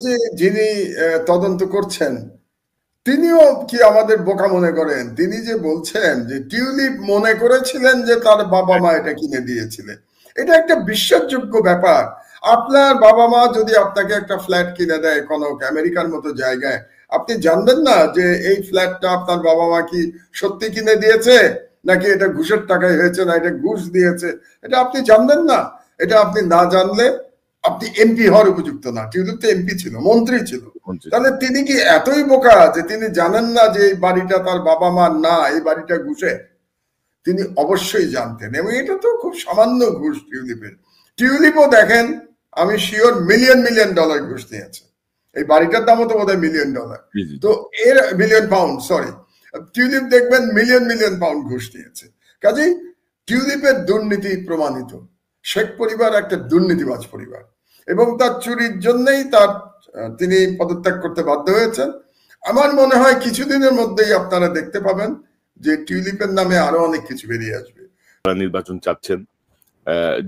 যে যিনি তদন্ত করছেন তিনিও কি আমাদের বোকা মনে করেন? তিনি যে বলছেন যে টিউলিপ মনে করেছিলেন যে তার বাবা মা এটা কিনে দিয়েছিলেন, এটা একটা বিশ্বাসযোগ্য ব্যাপার। আপনার বাবা মা যদি আপনাকে একটা ফ্ল্যাট কিনে দেয় কোনো আমেরিকার মতো জায়গায়, আপনি জানবেন না যে এই ফ্ল্যাটটা আপনার বাবা মা কি সত্যি কিনে দিয়েছে নাকি এটা ঘুষের টাকায় হয়েছে, না এটা ঘুষ দিয়েছে? এটা আপনি জানবেন না। এটা আপনি না জানলে আপনি এমপি হওয়ার উপযুক্ত না। টিউলিপ তো এমপি ছিল, মন্ত্রী ছিল। তাহলে তিনি কি এতই বোকা যে তিনি জানেন না যে এই বাড়িটা তার বাবা মার না, এই বাড়িটা ঘুষে? তিনি অবশ্যই জানতেন, এবং এটা তো খুব সামান্য ঘুষ টিউলিপের। টিউলিপও দেখেন, আমি শিওর মিলিয়ন মিলিয়ন ডলার ঘুষ নিয়েছে। এই বাড়িটার দামও তো বোধহয় মিলিয়ন ডলার, তো এর মিলিয়ন পাউন্ড, সরি। টিউলিপ দেখবেন মিলিয়ন মিলিয়ন পাউন্ড ঘুষ নিয়েছে। কাজেই টিউলিপের দুর্নীতি প্রমাণিত। শেখ পরিবার একটা দুর্নীতিবাজ পরিবার, এবং তার চুরির জন্যই তিনি পদত্যাগ করতে বাধ্য হয়েছেন। আমার মনে হয় কিছুদিনের মধ্যেই আপনারা দেখতে পাবেন যে টিউলিপের নামে আরো অনেক কিছু বেরিয়ে আসবে। নির্বাচন চাচ্ছেন,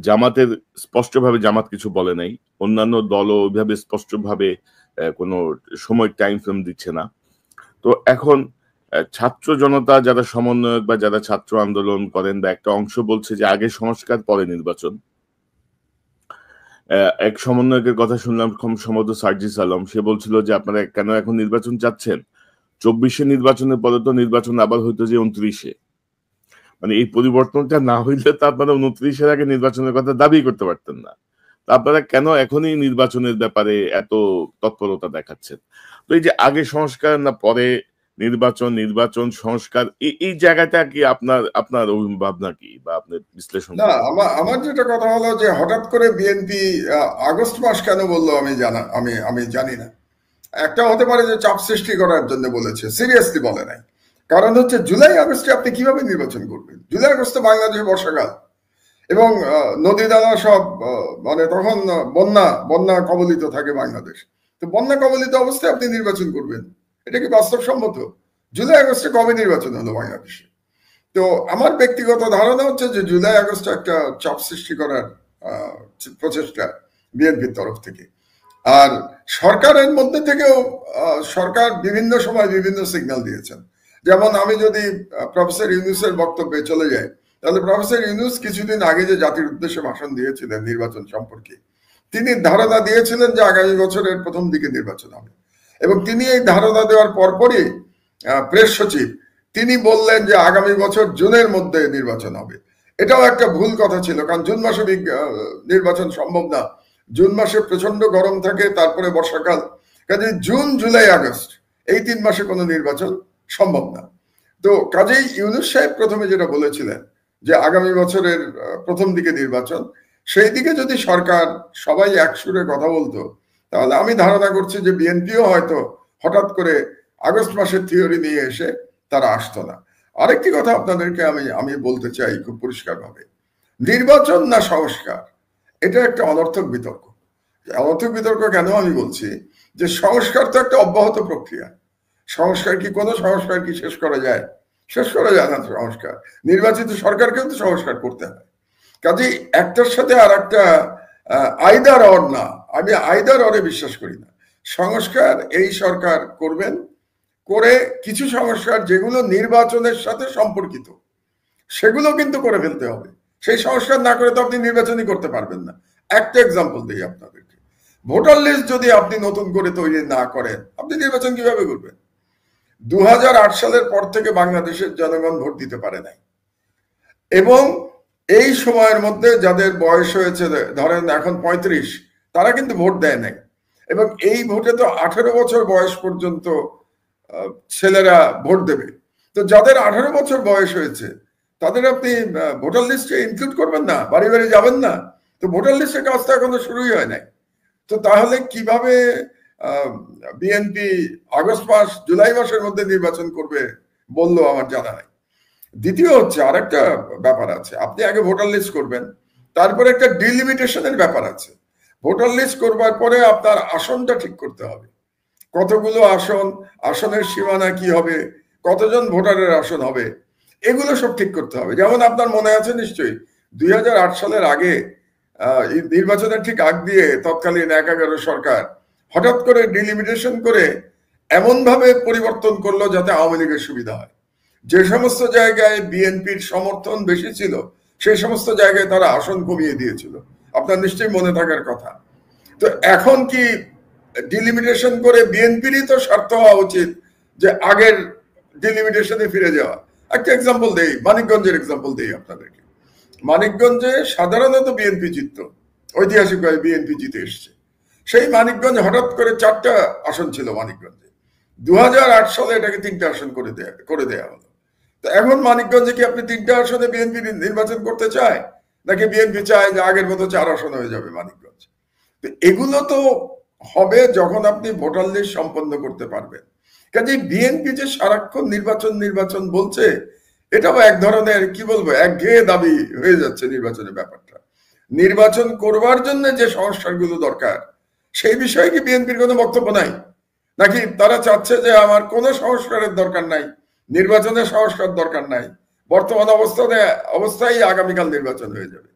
জামাতের স্পষ্টভাবে জামাত কিছু বলে নাই, অন্যান্য দলও ওইভাবে স্পষ্টভাবে কোনো সময় টাইম ফ্রেম দিচ্ছে না। তো এখন ছাত্র জনতা যারা সমন্বয়ক বা যারা ছাত্র আন্দোলন করেন বা একটা অংশ বলছে যে আগে সংস্কার পরে নির্বাচন। এক সমন্বয়কের কথা শুনলাম খুব সম্ভবত সার্জিস আলম, সে বলছিল যে আপনারা কেন এখন নির্বাচন চাচ্ছেন, 24-এ নির্বাচনের পরে তো নির্বাচন আবার হইতো যে 29-এ, মানে এই পরিবর্তনটা না হইলে তো আপনারা 29-এর আগে নির্বাচনের কথা দাবি করতে পারতেন না। আপনারা কেন এখনই নির্বাচনের ব্যাপারে এত তৎপরতা দেখাচ্ছেন? তো এই যে আগে সংস্কার না পরে নির্বাচন, নির্বাচন সংস্কার, এই জায়গাটা কি আপনার ভাবনা কি বা আপনার বিশ্লেষণ? না, আমার যেটা কথা হলো যে হঠাৎ করে বিএনপি আগস্ট মাস কেন বললো আমি জানি না। একটা হতে পারে যে চাপ সৃষ্টি করার জন্য বলেছে, সিরিয়াসলি বলে নাই। কারণ হচ্ছে জুলাই আগস্টে আপনি কিভাবে নির্বাচন করবেন? জুলাই আগস্টে বাংলাদেশে বর্ষাকাল, এবং নদী নালা সব মানে তখন বন্যা বন্যা কবলিত থাকে বাংলাদেশ। তো বন্যা কবলিত অবস্থায় আপনি নির্বাচন করবেন, এটা কি বাস্তবসম্মত? জুলাই আগস্টে কবে নির্বাচন হলো বাংলাদেশে? তো আমার ব্যক্তিগত ধারণা হচ্ছে যে জুলাই আগস্টে একটা চাপ সৃষ্টি করার প্রচেষ্টা বিএনপির তরফ থেকে। আর সরকারের মধ্যে থেকেও সরকার বিভিন্ন সময় বিভিন্ন সিগন্যাল দিয়েছেন। যেমন আমি যদি প্রফেসর ইউনূসের বক্তব্যে চলে যাই, তাহলে প্রফেসর ইউনূস কিছুদিন আগে যে জাতির উদ্দেশ্যে ভাষণ দিয়েছিলেন নির্বাচন সম্পর্কে, তিনি ধারণা দিয়েছিলেন যে আগামী বছরের প্রথম দিকে নির্বাচন হবে। এবং তিনি এই ধারণা দেওয়ার পরপরই প্রেস সচিব তিনি বললেন যে আগামী বছর জুনের মধ্যে নির্বাচন হবে। এটাও একটা ভুল কথা ছিল, কারণ জুন মাসে নির্বাচন সম্ভব না। জুন মাসে প্রচন্ড গরম থাকে, তারপরে বর্ষাকাল। কাজেই জুন, জুলাই, আগস্ট এই 3 মাসে কোনো নির্বাচন সম্ভব না। তো কাজেই ইউনূস সাহেব প্রথমে যেটা বলেছিলেন যে আগামী বছরের প্রথম দিকে নির্বাচন, সেই দিকে যদি সরকার সবাই একসুরে কথা বলতো, তাহলে আমি ধারণা করছি যে বিএনপিও হয়তো হঠাৎ করে আগস্ট মাসের থিওরি নিয়ে এসে তারা আসতো না। আরেকটি কথা আপনাদেরকে আমি বলতে চাই খুব পরিষ্কারভাবে, নির্বাচন না সংস্কার, এটা একটা অনর্থক বিতর্ক। অনর্থক বিতর্ক কেন আমি বলছি, যে সংস্কার তো একটা অব্যাহত প্রক্রিয়া। সংস্কার কি কোনো সংস্কার কি শেষ করা যায়? শেষ করা যায় না সংস্কার। নির্বাচিত সরকারকেও তো সংস্কার করতে হয়। কাজেই একটার সাথে আর একটা আইদার অর না, আমি আইদার অরে বিশ্বাস করি না। সংস্কার এই সরকার করবেন, করে কিছু সংস্কার যেগুলো নির্বাচনের সাথে সম্পর্কিত সেগুলো কিন্তু করে ফেলতে হবে। সেই সংস্কার না করে তো আপনি নির্বাচনই করতে পারবেন না। একটা এক্সাম্পল দিই আপনাদেরকে, ভোটার লিস্ট যদি আপনি নতুন করে তৈরি না করেন, আপনি নির্বাচন কিভাবে করবেন? 2008 সালের পর থেকে বাংলাদেশের জনগণ ভোট দিতে পারে নাই, এবং এই সময়ের মধ্যে যাদের বয়স হয়েছে ধরেন এখন 35, তারা কিন্তু ভোট দেয় নাই। এবং এই ভোটে তো 18 বছর বয়স পর্যন্ত ছেলেরা ভোট দেবে। তো যাদের 18 বছর বয়স হয়েছে তাদের আপনি ভোটার লিস্টে ইনক্লুড করবেন না, বাড়ি বাড়ি যাবেন না? তো ভোটার লিস্টের কাজটা এখনো শুরুই হয় নাই। তো তাহলে কিভাবে বিএনপি আগস্ট মাস, জুলাই মাসের মধ্যে নির্বাচন করবে বললো আমার জানা নাই। দ্বিতীয় হচ্ছে আরেকটা ব্যাপার আছে, আপনি আগে ভোটার লিস্ট করবেন, তারপরে একটা ডিলিমিটেশনের ব্যাপার আছে। ভোটার লিস্ট করবার পরে আপনার আসনটা ঠিক করতে হবে, কতগুলো আসন, আসনের সীমানা কি হবে, কতজন ভোটারের আসন হবে, এগুলো সব ঠিক করতে হবে। যেমন আপনার মনে আছে নিশ্চয়ই 2008 সালের আগে নির্বাচনের ঠিক আগ দিয়ে তৎকালীন 11 সরকার হঠাৎ করে ডিলিমিটেশন করে এমন ভাবে পরিবর্তন করলো যাতে আওয়ামী লীগের সুবিধা হয়। যে সমস্ত জায়গায় বিএনপির সমর্থন বেশি ছিল সেই সমস্ত জায়গায় তারা আসন কমিয়ে দিয়েছিল, আপনার নিশ্চয়ই মনে থাকার কথা। তো এখন কি ডিলিমিটেশন করে বিএনপিরই তো স্বার্থ হওয়া উচিত যে আগের ডিলিমিটেশনে ফিরে যাওয়া। একটা এক্সাম্পল দেই, মানিকগঞ্জের এক্সাম্পল দেই আপনাদেরকে। মানিকগঞ্জে সাধারণত বিএনপি জিতত, ঐতিহাসিকভাবে বিএনপি জিতে এসছে। সেই মানিকগঞ্জ হঠাৎ করে 4টা আসন ছিল মানিকগঞ্জে, 2008 সালে এটাকে 3টা আসন করে দেয়া হলো। তো এখন মানিকগঞ্জে কি আপনি 3টা আসনে বিএনপি নির্বাচন করতে চায়, নাকি বিএনপি চায় যে আগের মতো 4 আসন হয়ে যাবে মানিকগঞ্জ? তো এগুলো তো হবে যখন আপনি ভোটার লিস্ট সম্পন্ন করতে পারবেন। কাজে বিএনপি যে সারাক্ষণ নির্বাচন নির্বাচন বলছে, এটাও এক ধরনের কি বলবো একঘেয়ে দাবি হয়ে যাচ্ছে নির্বাচনের ব্যাপারটা। নির্বাচন করবার জন্য যে সংস্কারগুলো দরকার সেই বিষয়ে কি বিএনপির কোনো বক্তব্য নাই, নাকি তারা চাচ্ছে যে আমার কোনো সংস্কারের দরকার নাই, নির্বাচনের সংস্কার দরকার নাই, বর্তমান অবস্থায় আগামীকাল নির্বাচন হয়ে যাবে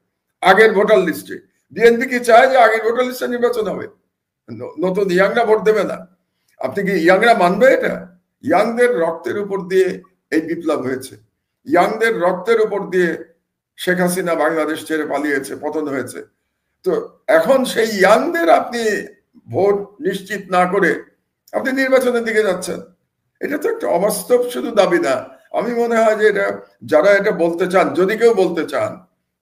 আগের ভোটার লিস্টে? বিএনপি কি চায় যে আগের ভোটার লিস্টে নির্বাচন হবে? নতুন ইয়াংরা ভোট দেবে না? আপনি কি ইয়াংরা মানবে এটা? ইয়াংদের রক্তের উপর দিয়ে এই বিপ্লব হয়েছে, ইয়াংদের রক্তের উপর দিয়ে শেখ হাসিনা বাংলাদেশ ছেড়ে পালিয়েছে, পতন হয়েছে। তো এখন সেই ইয়াংদের আপনি ভোট নিশ্চিত না করে আপনি নির্বাচনের দিকে যাচ্ছেন, এটা তো একটা অবাস্তব শুধু দাবি না। আমি মনে হয় যে এটা যারা এটা বলতে চান, যদি কেউ বলতে চান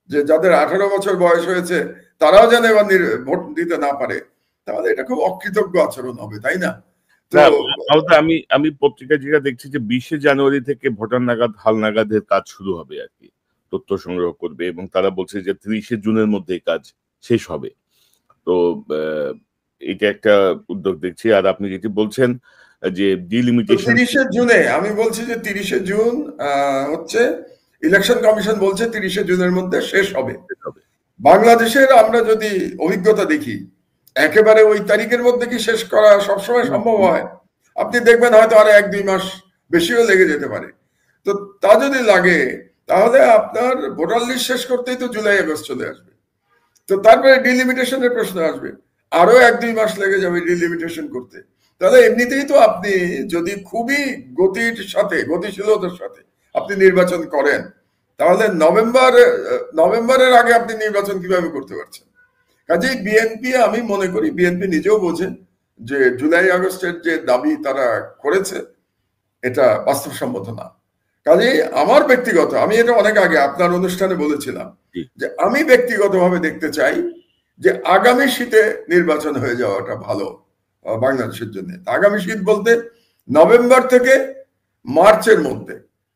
যে যাদের 18 বছর বয়স হয়েছে তারাও যেন এবার ভোট দিতে না পারে, তাহলে এটা খুব অকৃতজ্ঞ আচরণ হবে, তাই না? আমি আমি পত্রিকায় যেটা দেখছি যে 20শে জানুয়ারি থেকে ভোটার নাগাদ হালনাগাদের কাজ শুরু হবে আর কি, তথ্য সংগ্রহ করবে, এবং তারা বলছে যে 30শে জুনের মধ্যে কাজ শেষ হবে। তো এটা একটা উদ্যোগ দেখছি। আর আপনি যেটি বলছেন যে ডিলিমিটেশন 30শে জুনে, আমি বলছি যে 30শে জুন হচ্ছে ইলেকশন কমিশন বলছে 30শে জুনের মধ্যে শেষ হবে। বাংলাদেশের আমরা যদি অভিজ্ঞতা দেখি, একেবারে ওই তারিখের মধ্যে কি শেষ করা সবসময় সম্ভব হয়? আপনি দেখবেন হয়তো আরো 1-2 মাস বেশিও লেগে যেতে পারে। তো তা যদি লাগে তাহলে আপনার ভোটার লিস্ট শেষ করতেই তো জুলাই আগস্ট চলে আসবে। তো তারপরে ডিলিমিটেশনের প্রশ্ন আসবে, আরো 1-2 মাস লেগে যাবে ডিলিমিটেশন করতে। তাহলে এমনিতেই তো আপনি যদি খুবই গতিশীলতার সাথে আপনি নির্বাচন করেন, তাহলে নভেম্বরের আগে আপনি নির্বাচন কিভাবে করতে পারছেন? কাজেই বিএনপি, আমি মনে করি বিএনপি নিজেও বোঝে যে জুলাই আগস্টের যে দাবি তারা করেছে এটা বাস্তবসম্মত না। কাজেই আমার ব্যক্তিগত, আমি এটা অনেক আগে আপনার অনুষ্ঠানে বলেছিলাম যে আমি ব্যক্তিগতভাবে দেখতে চাই যে আগামী শীতে নির্বাচন হয়ে যাওয়াটা ভালো বাংলাদেশের জন্য। আগামী শীত বলতে নভেম্বর থেকে মার্চের মধ্যে,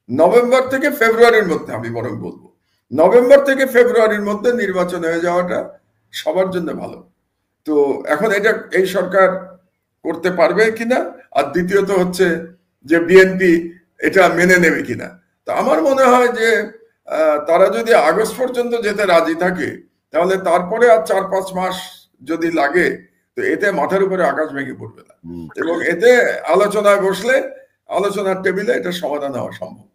নভেম্বর থেকে ফেব্রুয়ারির মধ্যে, আমি বরং বলবো নভেম্বর থেকে ফেব্রুয়ারির মধ্যে নির্বাচন হয়ে যাওয়াটা সবার জন্য ভালো। তো এখন এটা এই সরকার করতে পারবে কিনা, আর দ্বিতীয়ত হচ্ছে যে বিএনপি এটা মেনে নেবে কিনা। তো আমার মনে হয় যে তারা যদি আগস্ট পর্যন্ত যেতে রাজি থাকে, তাহলে তারপরে আর 4-5 মাস যদি লাগে, তো এতে মাথার উপরে আকাশ ভেঙে পড়বে না, এবং এতে আলোচনায় বসলে আলোচনার টেবিলে এটা সমাধান হওয়া সম্ভব।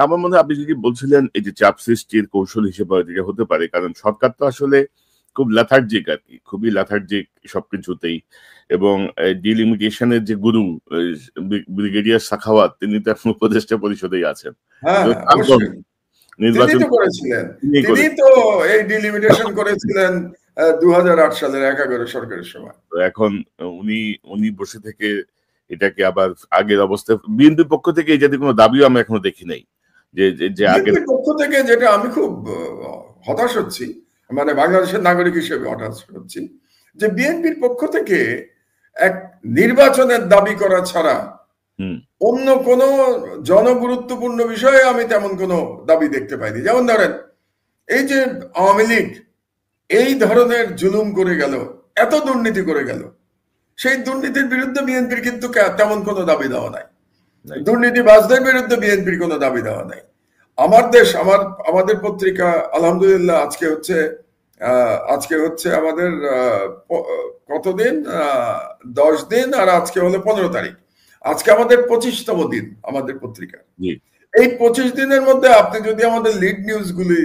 আমার মনে হয় আপনি যদি বলছিলেন এই যে চাপ সৃষ্টির কৌশল হিসেবে এটা হতে পারে, কারণ সরকার তো আসলে খুব লেথার্জিক আর কি, খুবই লেথার্জিক সবকিছুতেই। এবং ডিলিমিটেশনের যে গুরু ব্রিগেডিয়ার সাখাওয়াত, তিনি তো এখন উপদেষ্টা পরিষদেই আছেন। নির্বাচন করেছিলেন, তিনি তো এই ডিলিমিটেশন করেছিলেন 2008 সালের 11 সরকারের সময়। তো এখন উনি বসে থেকে এটাকে আবার আগের অবস্থায়, বিএনপির পক্ষ থেকে এই জাতীয় কোনো দাবিও আমি এখনো দেখি নাই। যে আগের পক্ষ থেকে যেটা আমি খুব হতাশ হচ্ছি, মানে বাংলাদেশের নাগরিক হিসেবে হঠাৎ হচ্ছি যে বিএনপির পক্ষ থেকে এক নির্বাচনের দাবি করা ছাড়া অন্য কোন জনগুরুত্বপূর্ণ বিষয়ে আমি তেমন কোনো দাবি দেখতে পাইনি। যেমন ধরেন এই যে আওয়ামী লীগ এই ধরনের জুলুম করে গেল, এত দুর্নীতি করে গেল, সেই দুর্নীতির বিরুদ্ধে বিএনপির কিন্তু তেমন কোনো দাবি দেওয়া নাই। দুর্নীতিবাজদের বিরুদ্ধে বিএনপির কোনো দাবি দেওয়া নাই। আমাদের পত্রিকা আলহামদুলিল্লাহ আজকে হচ্ছে আমাদের কতদিন, 10 দিন, আর আজকে হলো 15 তারিখ। আজকে আমাদের 25তম দিন আমাদের পত্রিকা। এই 25 দিনের মধ্যে আপনি যদি আমাদের লিড নিউজ গুলি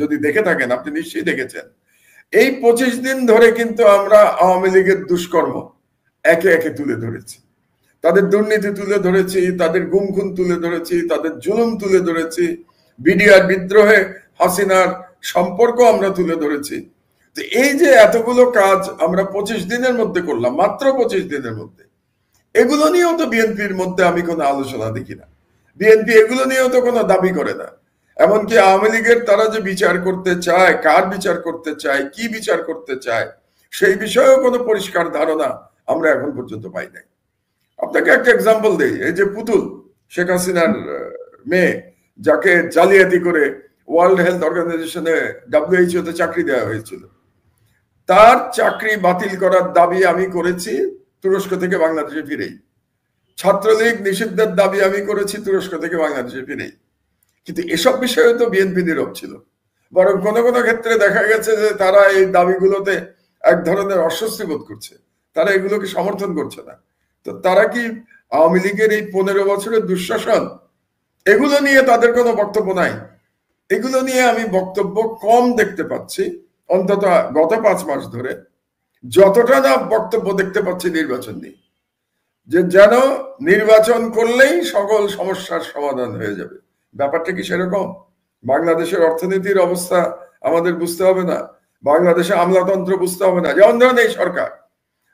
যদি দেখে থাকেন, আপনি নিশ্চয়ই দেখেছেন এই 25 দিন ধরে কিন্তু আমরা আওয়ামী লীগের দুষ্কর্ম একে একে তুলে ধরেছি, তাদের দুর্নীতি তুলে ধরেছি, তাদের গুম খুন তুলে ধরেছি, তাদের জুলুম তুলে ধরেছি, বিডিআর বিদ্রোহে হাসিনার সম্পর্ক আমরা তুলে ধরেছি। তো এই যে এতগুলো কাজ আমরা 25 দিনের মধ্যে করলাম, মাত্র 25 দিনের মধ্যে, এগুলো নিয়েও তো বিএনপির মধ্যে আমি কোনো আলোচনা দেখি না। বিএনপি এগুলো নিয়েও তো কোনো দাবি করে না। এমনকি আওয়ামী লীগের তারা যে বিচার করতে চায়, কার বিচার করতে চায়, কি বিচার করতে চায়, সেই বিষয়েও কোনো পরিষ্কার ধারণা আমরা এখন পর্যন্ত পাই নাই। আপনাকে একটা এক্সাম্পল দেই, এই যে পুতুল, শেখ হাসিনার মেয়ে, যাকে জালিয়াতি করে ওয়ার্ল্ড হেলথ অর্গানাইজেশনে WHO তে চাকরি দেওয়া হয়েছিল, তার চাকরি বাতিল করার দাবি আমি করেছি তুরস্ক থেকে বাংলাদেশে ফিরেই। ছাত্রলীগ নিষিদ্ধের দাবি আমি করেছি তুরস্ক থেকে বাংলাদেশে ফিরেই। কিন্তু এসব বিষয়ে তো বিএনপি নীরব ছিল। বরং কোনো কোনো ক্ষেত্রে দেখা গেছে যে তারা এই দাবিগুলোতে এক ধরনের অস্বস্তি বোধ করছে, তারা এগুলোকে সমর্থন করছে না। তো তারা কি আওয়ামী লীগের এই 15 বছরের দুঃশাসন, এগুলো নিয়ে তাদের কোনো বক্তব্য নাই? এগুলো নিয়ে আমি বক্তব্য কম দেখতে পাচ্ছি, অন্তত গত 5 মাস ধরে। যতটা না বক্তব্য দেখতে পাচ্ছি নির্বাচন নিয়ে, যে যেন নির্বাচন করলেই সকল সমস্যার সমাধান হয়ে যাবে। ব্যাপারটা কি সেরকম? বাংলাদেশের অর্থনীতির অবস্থা আমাদের বুঝতে হবে না? বাংলাদেশে আমলাতন্ত্র বুঝতে হবে না? যেমন ধরেন এই সরকার,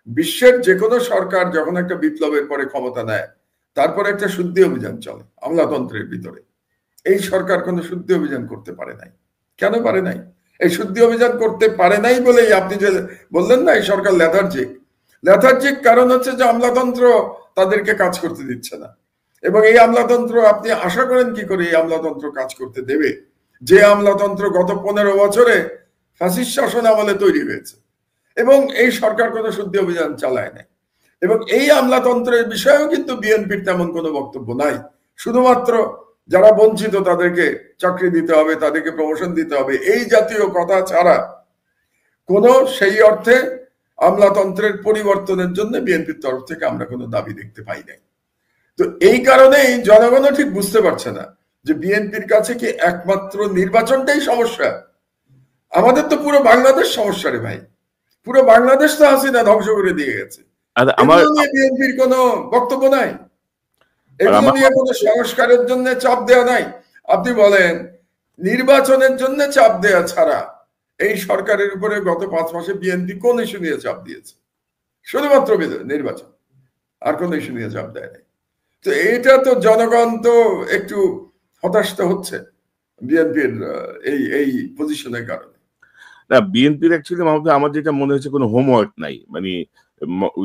বিশ্বের যে কোনো সরকার যখন একটা বিপ্লবের পরে ক্ষমতা নেয়, তারপরে একটা শুদ্ধি অভিযান চলে আমলাতন্ত্রের ভিতরে। এই সরকার কোনো শুদ্ধি অভিযান করতে পারে নাই। কেন পারে নাই? এই শুদ্ধি অভিযান করতে পারে নাই বলেই আপনি যে বললেন না এই সরকার লেথার্জিক কারণ হচ্ছে যে আমলাতন্ত্র তাদেরকে কাজ করতে দিচ্ছে না। এবং এই আমলাতন্ত্র, আপনি আশা করেন কি করে এই আমলাতন্ত্র কাজ করতে দেবে, যে আমলাতন্ত্র গত 15 বছরে ফ্যাসিস্ট শাসন আমলে তৈরি হয়েছে? এবং এই সরকার কোনো শুদ্ধি অভিযান চালায় নাই। এবং এই আমলাতন্ত্রের বিষয়েও কিন্তু বিএনপির তেমন কোনো বক্তব্য নাই। শুধুমাত্র যারা বঞ্চিত তাদেরকে চাকরি দিতে হবে, তাদেরকে প্রমোশন দিতে হবে, এই জাতীয় কথা ছাড়া কোনো সেই অর্থে আমলাতন্ত্রের পরিবর্তনের জন্য বিএনপির তরফ থেকে আমরা কোনো দাবি দেখতে পাই নাই। তো এই কারণেই জনগণও ঠিক বুঝতে পারছে না যে বিএনপির কাছে কি একমাত্র নির্বাচনটাই সমস্যা। আমাদের তো পুরো বাংলাদেশ সমস্যা রে ভাই, পুরো বাংলাদেশ তো হাসিনা ধ্বংস করে দিয়ে গেছে। এগুলো নিয়ে বিএনপির কোনো বক্তব্য নাই, এগুলো নিয়ে কোনো সংস্কারের জন্য চাপ দেওয়া নাই। আপনি বলেন নির্বাচনের জন্য চাপ দেওয়া ছাড়া এই সরকারের উপরে গত 5 মাসে বিএনপি কোন ইস্যু নিয়ে চাপ দিয়েছে? শুধুমাত্র নির্বাচন, আর কোন ইস্যু নিয়ে চাপ দেয় নাই। তো এটা তো জনগণ তো একটু হতাশ হচ্ছে বিএনপির এই পজিশনের কারণে। না, বিএনপির অ্যাকচুয়ালি আমার যেটা মনে হচ্ছে কোনো হোমওয়ার্ক নাই। মানে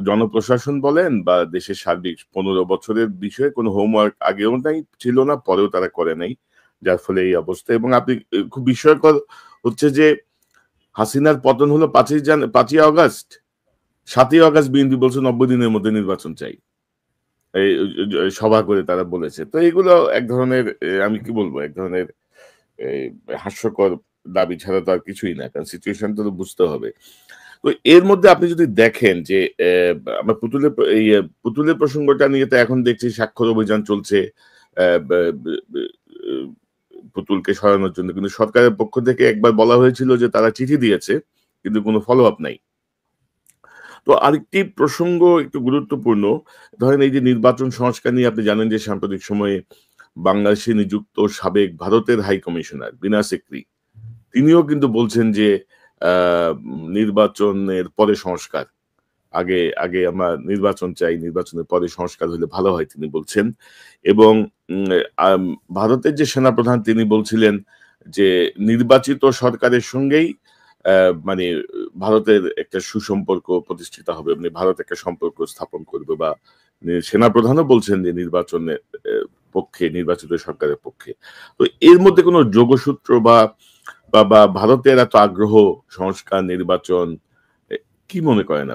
জনপ্রশাসন বলেন বা দেশের সার্বিক 15 বছরের বিষয়ে কোনো হোমওয়ার্ক আগেও নাই, ছিল না, পরেও তারা করে নাই, যার ফলে এই অবস্থা। এবং আপনি খুব বিস্ময়কর হচ্ছে যে হাসিনার পতন হলো 5ই আগস্ট, 7ই আগস্ট বিএনপি বলছে 90 দিনের মধ্যে নির্বাচন চাই, এই সভা করে তারা বলেছে। তো এগুলো এক ধরনের, আমি কি বলবো, এক ধরনের হাস্যকর দাবি ছাড়া তো আর কিছুই না, কারণ সিচুয়েশন তো বুঝতে হবে। তো এর মধ্যে আপনি যদি দেখেন যে আমরা পুতুলের প্রসঙ্গটা নিয়ে তো এখন দেখছি স্বাক্ষর অভিযান চলছে পুতুলকে সরানোর জন্য, কিন্তু সরকারের পক্ষ থেকে একবার বলা হয়েছিল যে তারা চিঠি দিয়েছে, কিন্তু কোনো ফলো আপ নাই। তো আরেকটি প্রসঙ্গ একটু গুরুত্বপূর্ণ, ধরেন এই যে নির্বাচন সংস্কার নিয়ে আপনি জানেন যে সাম্প্রতিক সময়ে বাংলাদেশে নিযুক্ত সাবেক ভারতের হাই কমিশনার বিনা সিকরি, তিনিও কিন্তু বলছেন যে নির্বাচনের পরে সংস্কার, আগে আমরা নির্বাচন চাই, নির্বাচনের পরে সংস্কার হলে ভালো হয় তিনি বলছেন। এবং ভারতের যে সেনাপ্রধান তিনি বলছিলেন যে নির্বাচিত সরকারের সঙ্গেই মানে ভারতের একটা সুসম্পর্ক প্রতিষ্ঠিত হবে, মানে ভারত একটা সম্পর্ক স্থাপন করবে, বা সেনাপ্রধানও বলছেন যে নির্বাচনের পক্ষে, নির্বাচিত সরকারের পক্ষে। তো এর মধ্যে কোনো যোগসূত্র বা ভারতের এত আগ্রহ সংস্কার, নির্বাচন, কি মনে করেন?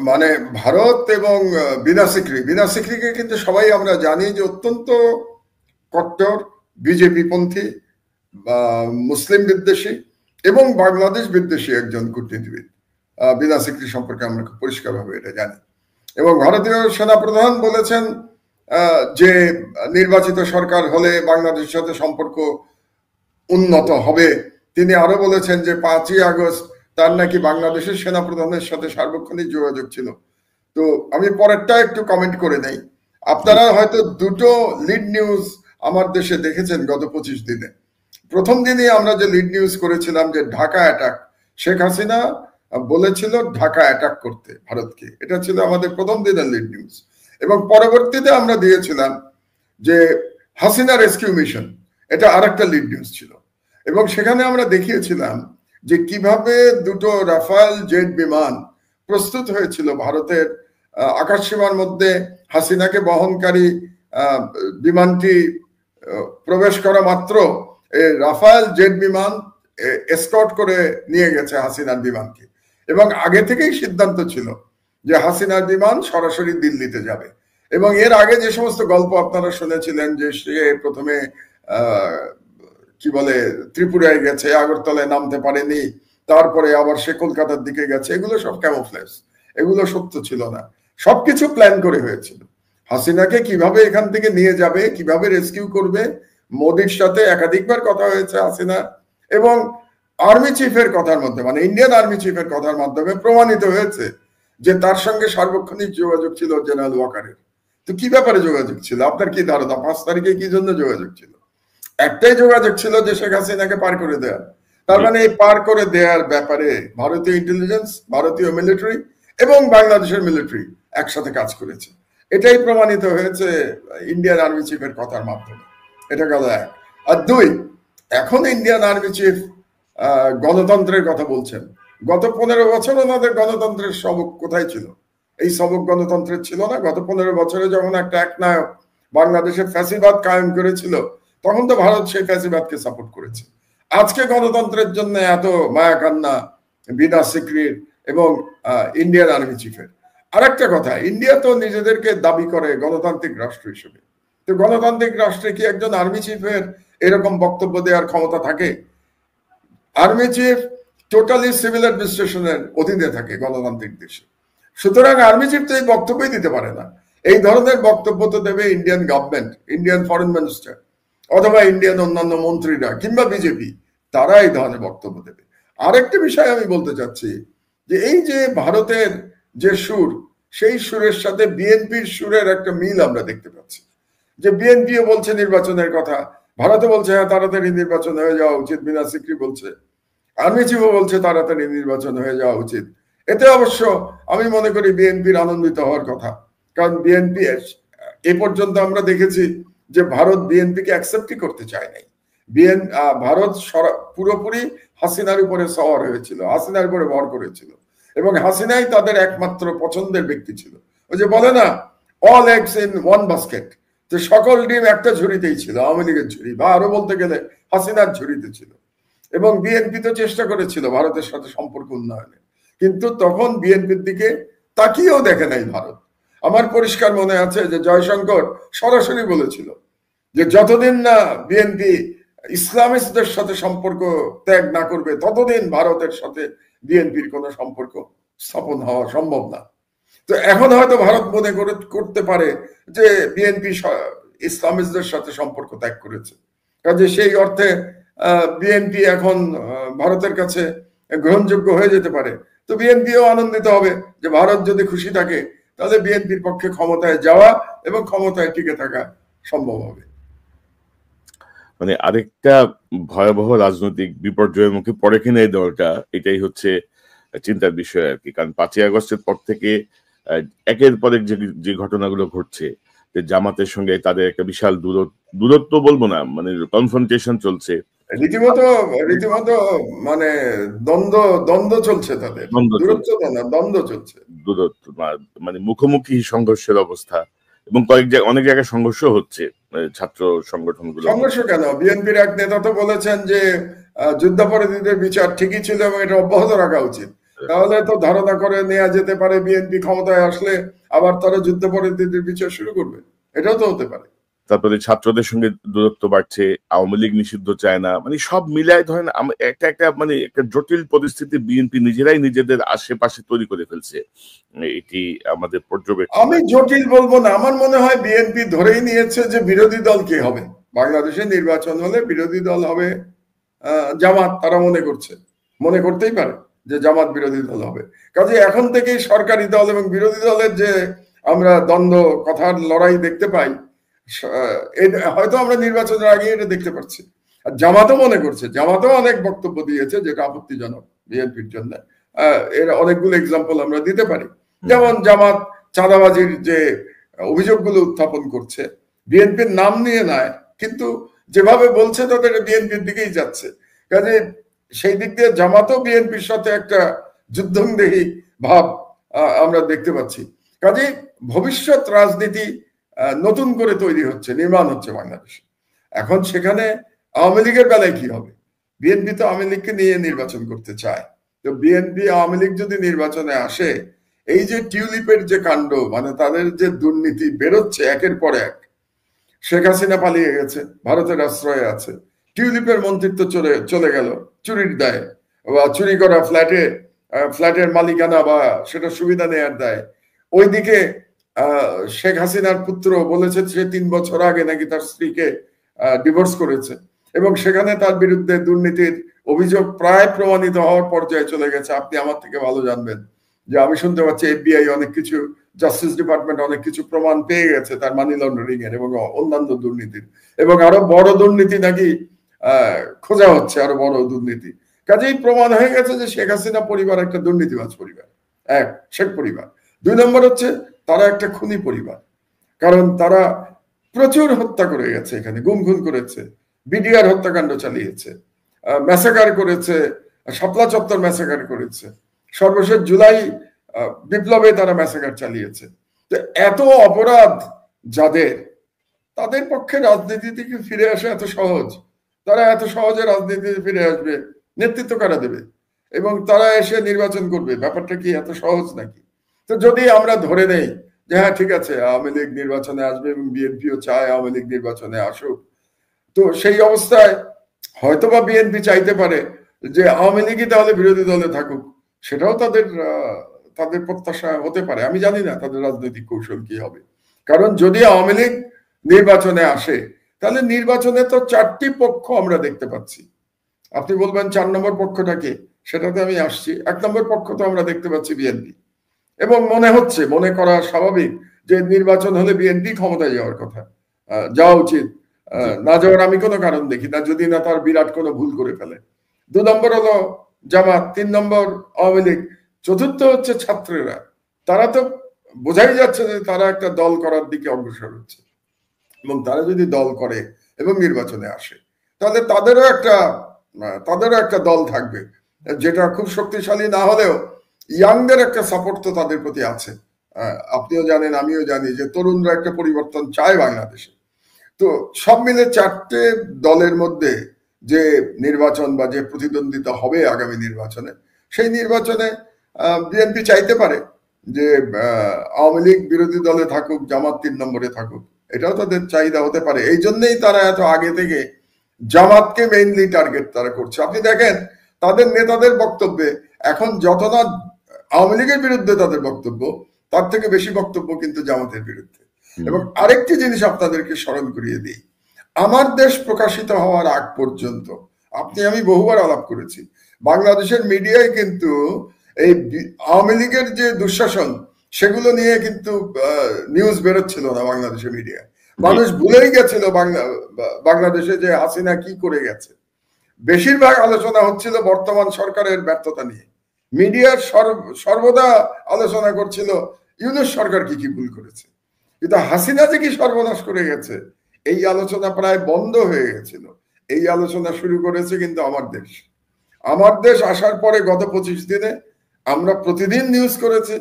মানে ভারত এবং বিনা সিকরিকে কিন্তু সবাই আমরা জানি যে অত্যন্ত কট্টর বিজেপি পন্থী বা মুসলিম বিদ্বেষী এবং বাংলাদেশ বিদ্বেষী একজন কূটনীতিবিদ। বিনা সিকরি সম্পর্কে আমরা খুব পরিষ্কারভাবে এটা জানি। এবং ভারতীয় সেনাপ্রধান বলেছেন যে নির্বাচিত সরকার হলে বাংলাদেশের সাথে সম্পর্ক উন্নত হবে। তিনি আরো বলেছেন যে 5ই আগস্ট তার নাকি বাংলাদেশের সেনাপ্রধানের সাথে সার্বক্ষণিক যোগাযোগ ছিল। তো আমি পরেরটা একটু কমেন্ট করে নেই। আপনারা হয়তো দুটো লিড নিউজ আমার দেশে দেখেছেন গত 25 দিনে। প্রথম দিনে আমরা যে লিড নিউজ করেছিলাম যে ঢাকা অ্যাটাক, শেখ হাসিনা বলেছিল ঢাকা অ্যাটাক করতে ভারতকে, এটা ছিল আমাদের প্রথম দিনের লিড নিউজ। এবং পরবর্তীতে আমরা দিয়েছিলাম যে হাসিনা রেস্কিউ মিশন, এটা আরেকটা লিড নিউজ ছিল। এবং সেখানে আমরা দেখিয়েছিলাম যে কিভাবে দুটো রাফাল জেট বিমান প্রস্তুত হয়েছিল ভারতের আকাশসীমার মধ্যে। হাসিনাকে বহনকারী বিমানটি প্রবেশ করা মাত্র রাফাল জেট বিমান এসকর্ট করে নিয়ে গেছে হাসিনার বিমানকে। এবং আগে থেকেই সিদ্ধান্ত ছিল যে হাসিনার বিমান সরাসরি দিল্লিতে যাবে। এবং এর আগে যে সমস্ত গল্প আপনারা শুনেছিলেন যে সে প্রথমে কি বলে ত্রিপুরায় গেছে, আগরতলায় নামতে পারেনি, তারপরে আবার সে কলকাতার দিকে গেছে, এগুলো সব ক্যামোফ্লেজ, এগুলো সত্য ছিল না। সবকিছু প্ল্যান করে হয়েছিল। হাসিনাকে কিভাবে এখান থেকে নিয়ে যাবে, কিভাবে রেস্কিউ করবে, মোদির সাথে একাধিকবার কথা হয়েছে হাসিনা। এবং আর্মি চিফের কথার মধ্যে, মানে ইন্ডিয়ান আর্মি চিফের কথার মাধ্যমে প্রমাণিত হয়েছে যে তার সঙ্গে সার্বক্ষণিক যোগাযোগ ছিল জেনারেল ওয়াকারের। তো কি ব্যাপারে যোগাযোগ ছিল আপনার কি ধারণা? 5 তারিখে কি জন্য যোগাযোগ ছিল? একটাই যোগাযোগ ছিল যে শেখ হাসিনাকে পার করে দেওয়া। তার মানে এই পার করে দেওয়ার ব্যাপারে ভারতীয় ইন্টেলিজেন্স, ভারতীয় মিলিটারি এবং বাংলাদেশের মিলিটারি একসাথে কাজ করেছে। এটাই প্রমাণিত হয়েছে ইন্ডিয়ান আর্মি চিফের কথার মাধ্যমে। এটা গেল এক। আর দুই, এখন ইন্ডিয়ান আর্মি চিফ গণতন্ত্রের কথা বলছেন। গত 15 বছর ওনাদের গণতন্ত্রের সবক কোথায় ছিল? এই সবক গণতন্ত্রের ছিল না। গত 15 বছরে যখন একটা একনায়ক বাংলাদেশে ফ্যাসিবাদ কায়েম করেছিল, তখন তো ভারত সেই ফ্যাসিবাদকে সাপোর্ট করেছে। আজকে গণতন্ত্রের জন্য এত মায়া কান্না বিনা সিক্রির এবং ইন্ডিয়ান আর্মি চিফের। আরেকটা কথা, ইন্ডিয়া তো নিজেদেরকে দাবি করে গণতান্ত্রিক রাষ্ট্র হিসেবে। তো গণতান্ত্রিক রাষ্ট্রে কি একজন আর্মি চিফের এরকম বক্তব্য দেওয়ার ক্ষমতা থাকে? আর্মি চিফ টোটালি সিভিল অ্যাডমিনিস্ট্রেশনের অধীনে থাকে গণতান্ত্রিক দেশে। সুতরাং আর্মি চিফ তো এই বক্তব্যই দিতে পারে না। এই ধরনের বক্তব্য তো দেবে Indian government, Indian foreign minister অথবা ইন্ডিয়ান অন্যান্য মন্ত্রীরা কিংবা বিজেপি, তারা এই ধরনের বক্তব্য দেবে। আরেকটি বিষয় আমি বলতে চাচ্ছি যে এই যে ভারতের যে সুর, সেই সুরের সাথে বিএনপির সুরের একটা মিল আমরা দেখতে পাচ্ছি। যে বিএনপিও বলছে নির্বাচনের কথা, ভারতে বলছে হ্যাঁ তাড়াতাড়ি নির্বাচন হয়ে যাওয়া উচিত, বিনা সিক্রি বলছে, আর্মি চিফও বলছে তাড়াতাড়ি নির্বাচন হয়ে যাওয়া উচিত। এতে অবশ্য আমি মনে করি বিএনপির আনন্দিত হওয়ার কথা, কারণ বিএনপি এ পর্যন্ত আমরা দেখেছি যে ভারত বিএনপিকে অ্যাকসেপ্টই করতে চায় নাই। ভারত পুরোপুরি হাসিনার উপরে সওয়ার হয়েছিল, হাসিনার উপরে ভর করেছিল এবং হাসিনাই তাদের একমাত্র পছন্দের ব্যক্তি ছিল। ওই যে বলে না, all eggs in one basket, যে সকল ডিম একটা ঝুড়িতেই ছিল, আওয়ামী লীগের ঝুড়ি বা আরো বলতে গেলে হাসিনার ঝুড়িতে ছিল। এবং বিএনপি তো চেষ্টা করেছিল ভারতের সাথে সম্পর্ক উন্নয়নে, কিন্তু তখন বিএনপির দিকে তাকিয়েও দেখে নাই ভারত। আমার পরিষ্কার মনে আছে যে জয়শঙ্কর সরাসরি বলেছিল যে যতদিন না বিএনপি ইসলামিস্টদের সাথে সম্পর্ক ত্যাগ না করবে, ততদিন ভারতের সাথে বিএনপির কোনো সম্পর্ক স্থাপন হওয়া সম্ভব না। তো এখন হয়তো ভারত মনে করতে পারে যে বিএনপি ইসলামিস্টদের সাথে সম্পর্ক ত্যাগ করেছে, কাজে সেই অর্থে বিএনপি এখন ভারতের কাছে গ্রহণযোগ্য হয়ে যেতে পারে। তো বিএনপিও আনন্দিত হবে যে ভারত যদি খুশি থাকে, তাহলে বিএনপির পক্ষে ক্ষমতায় যাওয়া এবং ক্ষমতায় টিকে থাকা সম্ভব হবে। মানে আরেকটা ভয়াবহ রাজনৈতিক বিপর্যয়ের মুখে পড়ে কিনা এই দলটা, এটাই হচ্ছে চিন্তার বিষয় আর কি। কারণ 5ই আগস্টের পর থেকে একের পর এক যে ঘটনাগুলো ঘটছে, যে জামাতের সঙ্গে তাদের একটা বিশাল দূরত্ব বলবো না, মানে কনফ্রন্টেশন চলছে, রীতিমতো মানে দ্বন্দ্ব চলছে, তাদের দূরত্ব না, দ্বন্দ্ব চলছে, দূরত্ব মানে মুখোমুখি সংঘর্ষের অবস্থা। এবং অনেক জায়গায় সংঘর্ষ হচ্ছে, ছাত্র সংগঠনগুলো। সংঘর্ষ কেন? বিএনপির এক নেতা তো বলেছেন যে যুদ্ধাপরাধীদের বিচার ঠিকই ছিল এবং এটা অব্যাহত রাখা উচিত। তাহলে তো ধারণা করে নেওয়া যেতে পারে বিএনপি ক্ষমতায় আসলে আবার তারা যুদ্ধাপরাধীদের বিচার শুরু করবে, এটাও তো হতে পারে। তারপরে ছাত্রদের সঙ্গে দূরত্ব বাড়ছে, আওয়ামী লীগ নিষিদ্ধ চায় না, মানে সব মিলায় ধরেন একটা জটিল পরিস্থিতি বিএনপি নিজেরাই নিজেদের আশেপাশে তৈরি করে ফেলছে। এটি আমাদের পর্যবেক্ষণ। আমি জটিল বলবো না, আমার মনে হয় বিএনপি ধরেই নিয়েছে যে বিরোধী দল কে হবে বাংলাদেশে নির্বাচন হলে, বিরোধী দল হবে জামাত। তারা মনে করতেই পারে যে জামাত বিরোধী দল হবে। কাজে এখন থেকেই সরকারি দল এবং বিরোধী দলের যে আমরা দ্বন্দ্ব কথার লড়াই দেখতে পাই, হয়তো আমরা নির্বাচনের আগে এটা দেখতে পাচ্ছি। আর জামাতও মনে করছে, জামাতও অনেক বক্তব্য দিয়েছে যেটা আপত্তিজনক বিএনপির জন্য। এর অনেকগুলো এক্সাম্পল আমরা দিতে পারি। যেমন জামাত চাঁদাবাজির যে অভিযোগগুলো উত্থাপন করছে, বিএনপির নাম নিয়ে নয়, কিন্তু যেভাবে বলছে তাদের বিএনপির দিকেই যাচ্ছে। কাজে সেই দিক দিয়ে জামাতও বিএনপির সাথে একটা যুদ্ধংদেহী ভাব আমরা দেখতে পাচ্ছি। কাজে ভবিষ্যৎ রাজনীতি নতুন করে তৈরি হচ্ছে, নির্মাণ হচ্ছে বাংলাদেশে। এখন সেখানে আওয়ামী লীগের বেলায় কি হবে? বিএনপি তো আওয়ামী লীগকে নিয়ে নির্বাচন করতে চায়। তো বিএনপি আওয়ামী লীগ যদি নির্বাচনে আসে, এই যে টিউলিপের যে কাণ্ড, মানে তাদের যে দুর্নীতি বেরোচ্ছে একের পর এক, শেখ হাসিনা পালিয়ে গেছে, ভারতের আশ্রয়ে আছে, টিউলিপের মন্ত্রিত্ব চলে গেল চুরির দায়ে, বা চুরি করা ফ্ল্যাটের মালিকানা বা সেটা সুবিধা নেয়ার দায়ে। ওইদিকে শেখ হাসিনার পুত্র বলেছে সে 3 বছর আগে নাকি তার স্ত্রীকে ডিভোর্স করেছে, এবং সেখানে তার বিরুদ্ধে দুর্নীতির অভিযোগ প্রায় প্রমাণিত হওয়ার পর্যায়ে চলে গেছে। আপনি আমার থেকে ভালো জানবেন যে আমি শুনতে পাচ্ছি FBI অনেক কিছু, জাস্টিস ডিপার্টমেন্ট অনেক কিছু প্রমাণ পেয়ে গেছে তার মানি লন্ডারিং এর এবং অন্যান্য দুর্নীতির, এবং আরো বড় দুর্নীতি নাকি খোঁজা হচ্ছে, আরো বড় দুর্নীতি। কাজেই প্রমাণ হয়ে গেছে যে শেখ হাসিনা পরিবার একটা দুর্নীতিবাজ পরিবার, এক শেখ পরিবার। 2 নম্বর হচ্ছে তারা একটা খুনি পরিবার, কারণ তারা প্রচুর হত্যা করে গেছে, এখানে গুম খুন করেছে, বিডিআর হত্যাকাণ্ড চালিয়েছে, ম্যাসাকার করেছে, শাপলা চত্বর ম্যাসাকার করেছে, সর্বশেষ জুলাই বিপ্লবে তারা ম্যাসাকার চালিয়েছে। তো এত অপরাধ যাদের, তাদের পক্ষে রাজনীতি থেকে ফিরে আসা এত সহজ, তারা এত সহজে রাজনীতিতে ফিরে আসবে, নেতৃত্ব কারা দেবে, এবং তারা এসে নির্বাচন করবে, ব্যাপারটা কি এত সহজ নাকি? তো যদি আমরা ধরে নেই যে হ্যাঁ ঠিক আছে আওয়ামী লীগ নির্বাচনে আসবে এবং বিএনপিও চায় আওয়ামী লীগ নির্বাচনে আসুক, তো সেই অবস্থায় হয়তোবা বিএনপি চাইতে পারে যে আওয়ামী লীগই তাহলে বিরোধী দলে থাকুক, সেটাও তাদের প্রত্যাশা হতে পারে। আমি জানি না তাদের রাজনৈতিক কৌশল কি হবে, কারণ যদি আওয়ামী লীগ নির্বাচনে আসে তাহলে নির্বাচনে তো 4টি পক্ষ আমরা দেখতে পাচ্ছি। আপনি বলবেন 4 নম্বর পক্ষটা কে, সেটাতে আমি আসছি। 1 নম্বর পক্ষ তো আমরা দেখতে পাচ্ছি বিএনপি, এবং মনে করা স্বাভাবিক যে নির্বাচন হলে বিএনপি ক্ষমতায় যাওয়ার কথা, যাওয়া উচিত, না যাওয়ার আমি কোনো কারণ দেখি না, যদি না তার বিরাট কোনো ভুল করে ফেলে। 2 নম্বর হলো জামাত, 3 নম্বর আওয়ামী লীগ, চতুর্থ হচ্ছে ছাত্রেরা। তারা তো বোঝাই যাচ্ছে যে তারা একটা দল করার দিকে অগ্রসর হচ্ছে, এবং তারা যদি দল করে এবং নির্বাচনে আসে তাহলে তাদেরও একটা দল থাকবে, যেটা খুব শক্তিশালী না হলেও ইয়াংদের একটা সাপোর্ট তো তাদের প্রতি আছে। আপনিও জানেন, আমিও জানি যে তরুণরা একটা পরিবর্তন চায় বাংলাদেশে। তো সব মিলে 4টে দলের মধ্যে যে নির্বাচন বা যে প্রতিদ্বন্দ্বিতা হবে আগামী নির্বাচনে, সেই নির্বাচনে বিএনপি চাইতে পারে যে আওয়ামী লীগ বিরোধী দলে থাকুক, জামাত 3 নম্বরে থাকুক, এটাও তাদের চাহিদা হতে পারে। এই জন্যই তারা এত আগে থেকে জামাতকে মেইনলি টার্গেট তারা করছে। আপনি দেখেন তাদের নেতাদের বক্তব্যে এখন যত না আওয়ামী লীগের বিরুদ্ধে তাদের বক্তব্য, তার থেকে বেশি বক্তব্য কিন্তু জামাতের বিরুদ্ধে। এবং আরেকটি জিনিস আপনাদেরকে স্মরণ করিয়ে দিই, আমার দেশ প্রকাশিত হওয়ার আগ পর্যন্ত আমি বহুবার আলাপ করেছি, বাংলাদেশের মিডিয়ায় কিন্তু এই আওয়ামী লীগের যে দুঃশাসন সেগুলো নিয়ে কিন্তু নিউজ বেরোচ্ছিল না বাংলাদেশের মিডিয়ায়। মানুষ ভুলেই গেছিল বাংলাদেশে যে হাসিনা কি করে গেছে। বেশিরভাগ আলোচনা হচ্ছিল বর্তমান সরকারের ব্যর্থতা নিয়ে। মিডিয়ার সর্বদা আলোচনা করছিল ইউনূস সরকার কি কি ভুল করেছে, কিন্তু হাসিনা যে কি সর্বনাশ করে গেছে এই আলোচনা প্রায় বন্ধ হয়ে গেছিল। এই আলোচনা শুরু করেছে কিন্তু আমার দেশ আসার পরে গত 25 দিনে আমরা প্রতিদিন নিউজ করেছি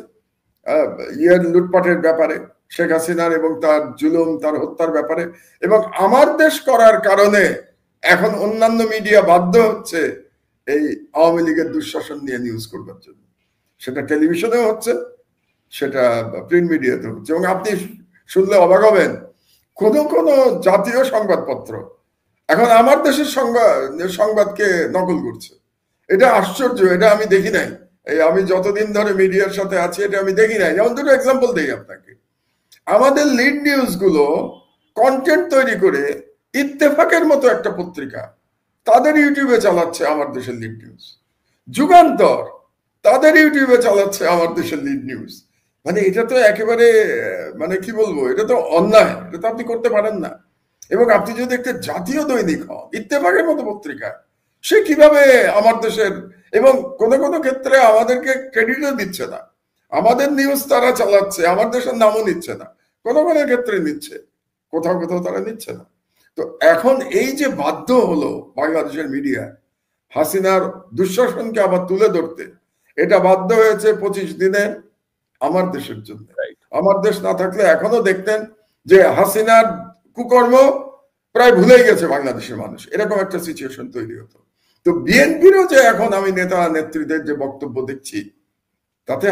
লুটপাটের ব্যাপারে, শেখ হাসিনার এবং তার জুলুম, তার হত্যার ব্যাপারে। এবং আমার দেশ করার কারণে এখন অন্যান্য মিডিয়া বাধ্য হচ্ছে এই আওয়ামী লীগের দুঃশাসন নিয়ে নিউজ করবার জন্য। সেটা টেলিভিশনেও হচ্ছে, সেটা প্রিন্ট মিডিয়াতে হচ্ছে। এবং আপনি শুনলে অবাক হবেন, কোন জাতীয় সংবাদপত্র এখন আমার দেশের সংবাদকে নকল করছে। এটা আশ্চর্য, এটা আমি দেখি নাই। আমি যতদিন ধরে মিডিয়ার সাথে আছি এটা আমি দেখি নাই। যেমন 2টো এক্সাম্পল দেই আপনাকে। আমাদের লিড নিউজ গুলো কন্টেন্ট তৈরি করে ইত্তেফাকের মতো একটা পত্রিকা তাদের ইউটিউবে চালাচ্ছে আমার দেশের লিড নিউজ। যুগান্তর তাদের ইউটিউবে চালাচ্ছে আমার দেশের লিড নিউজ। মানে এটা তো একেবারে মানে কি বলবো, এটা তো অন্যায়, এটা তো আপনি করতে পারেন না। এবং আপনি যদি একটা জাতীয় দৈনিক হন, ইত্তেফাকের মতো পত্রিকা, সে কিভাবে আমার দেশের, এবং কোন কোন ক্ষেত্রে আমাদেরকে ক্রেডিটও দিচ্ছে না, আমাদের নিউজ তারা চালাচ্ছে, আমার দেশের নামও নিচ্ছে না, কোন কোন ক্ষেত্রে নিচ্ছে, কোথাও কোথাও তারা নিচ্ছে না। তো এখন এই যে বাধ্য হলো বাংলাদেশের মিডিয়া হাসিনার দুঃশাসনকে আবার তুলে ধরতে, এটা বাধ্য হয়েছে 25 দিনের আমার দেশের জন্য। আমার দেশ না থাকলে এখনো দেখতেন যে হাসিনার কুকর্ম প্রায় ভুলেই গেছে বাংলাদেশের মানুষ, এরকম একটা সিচুয়েশন তৈরি হতো। তো বিএনপিরও যে এখন আমি নেতা নেত্রীদের যে বক্তব্য দেখছি, তাতে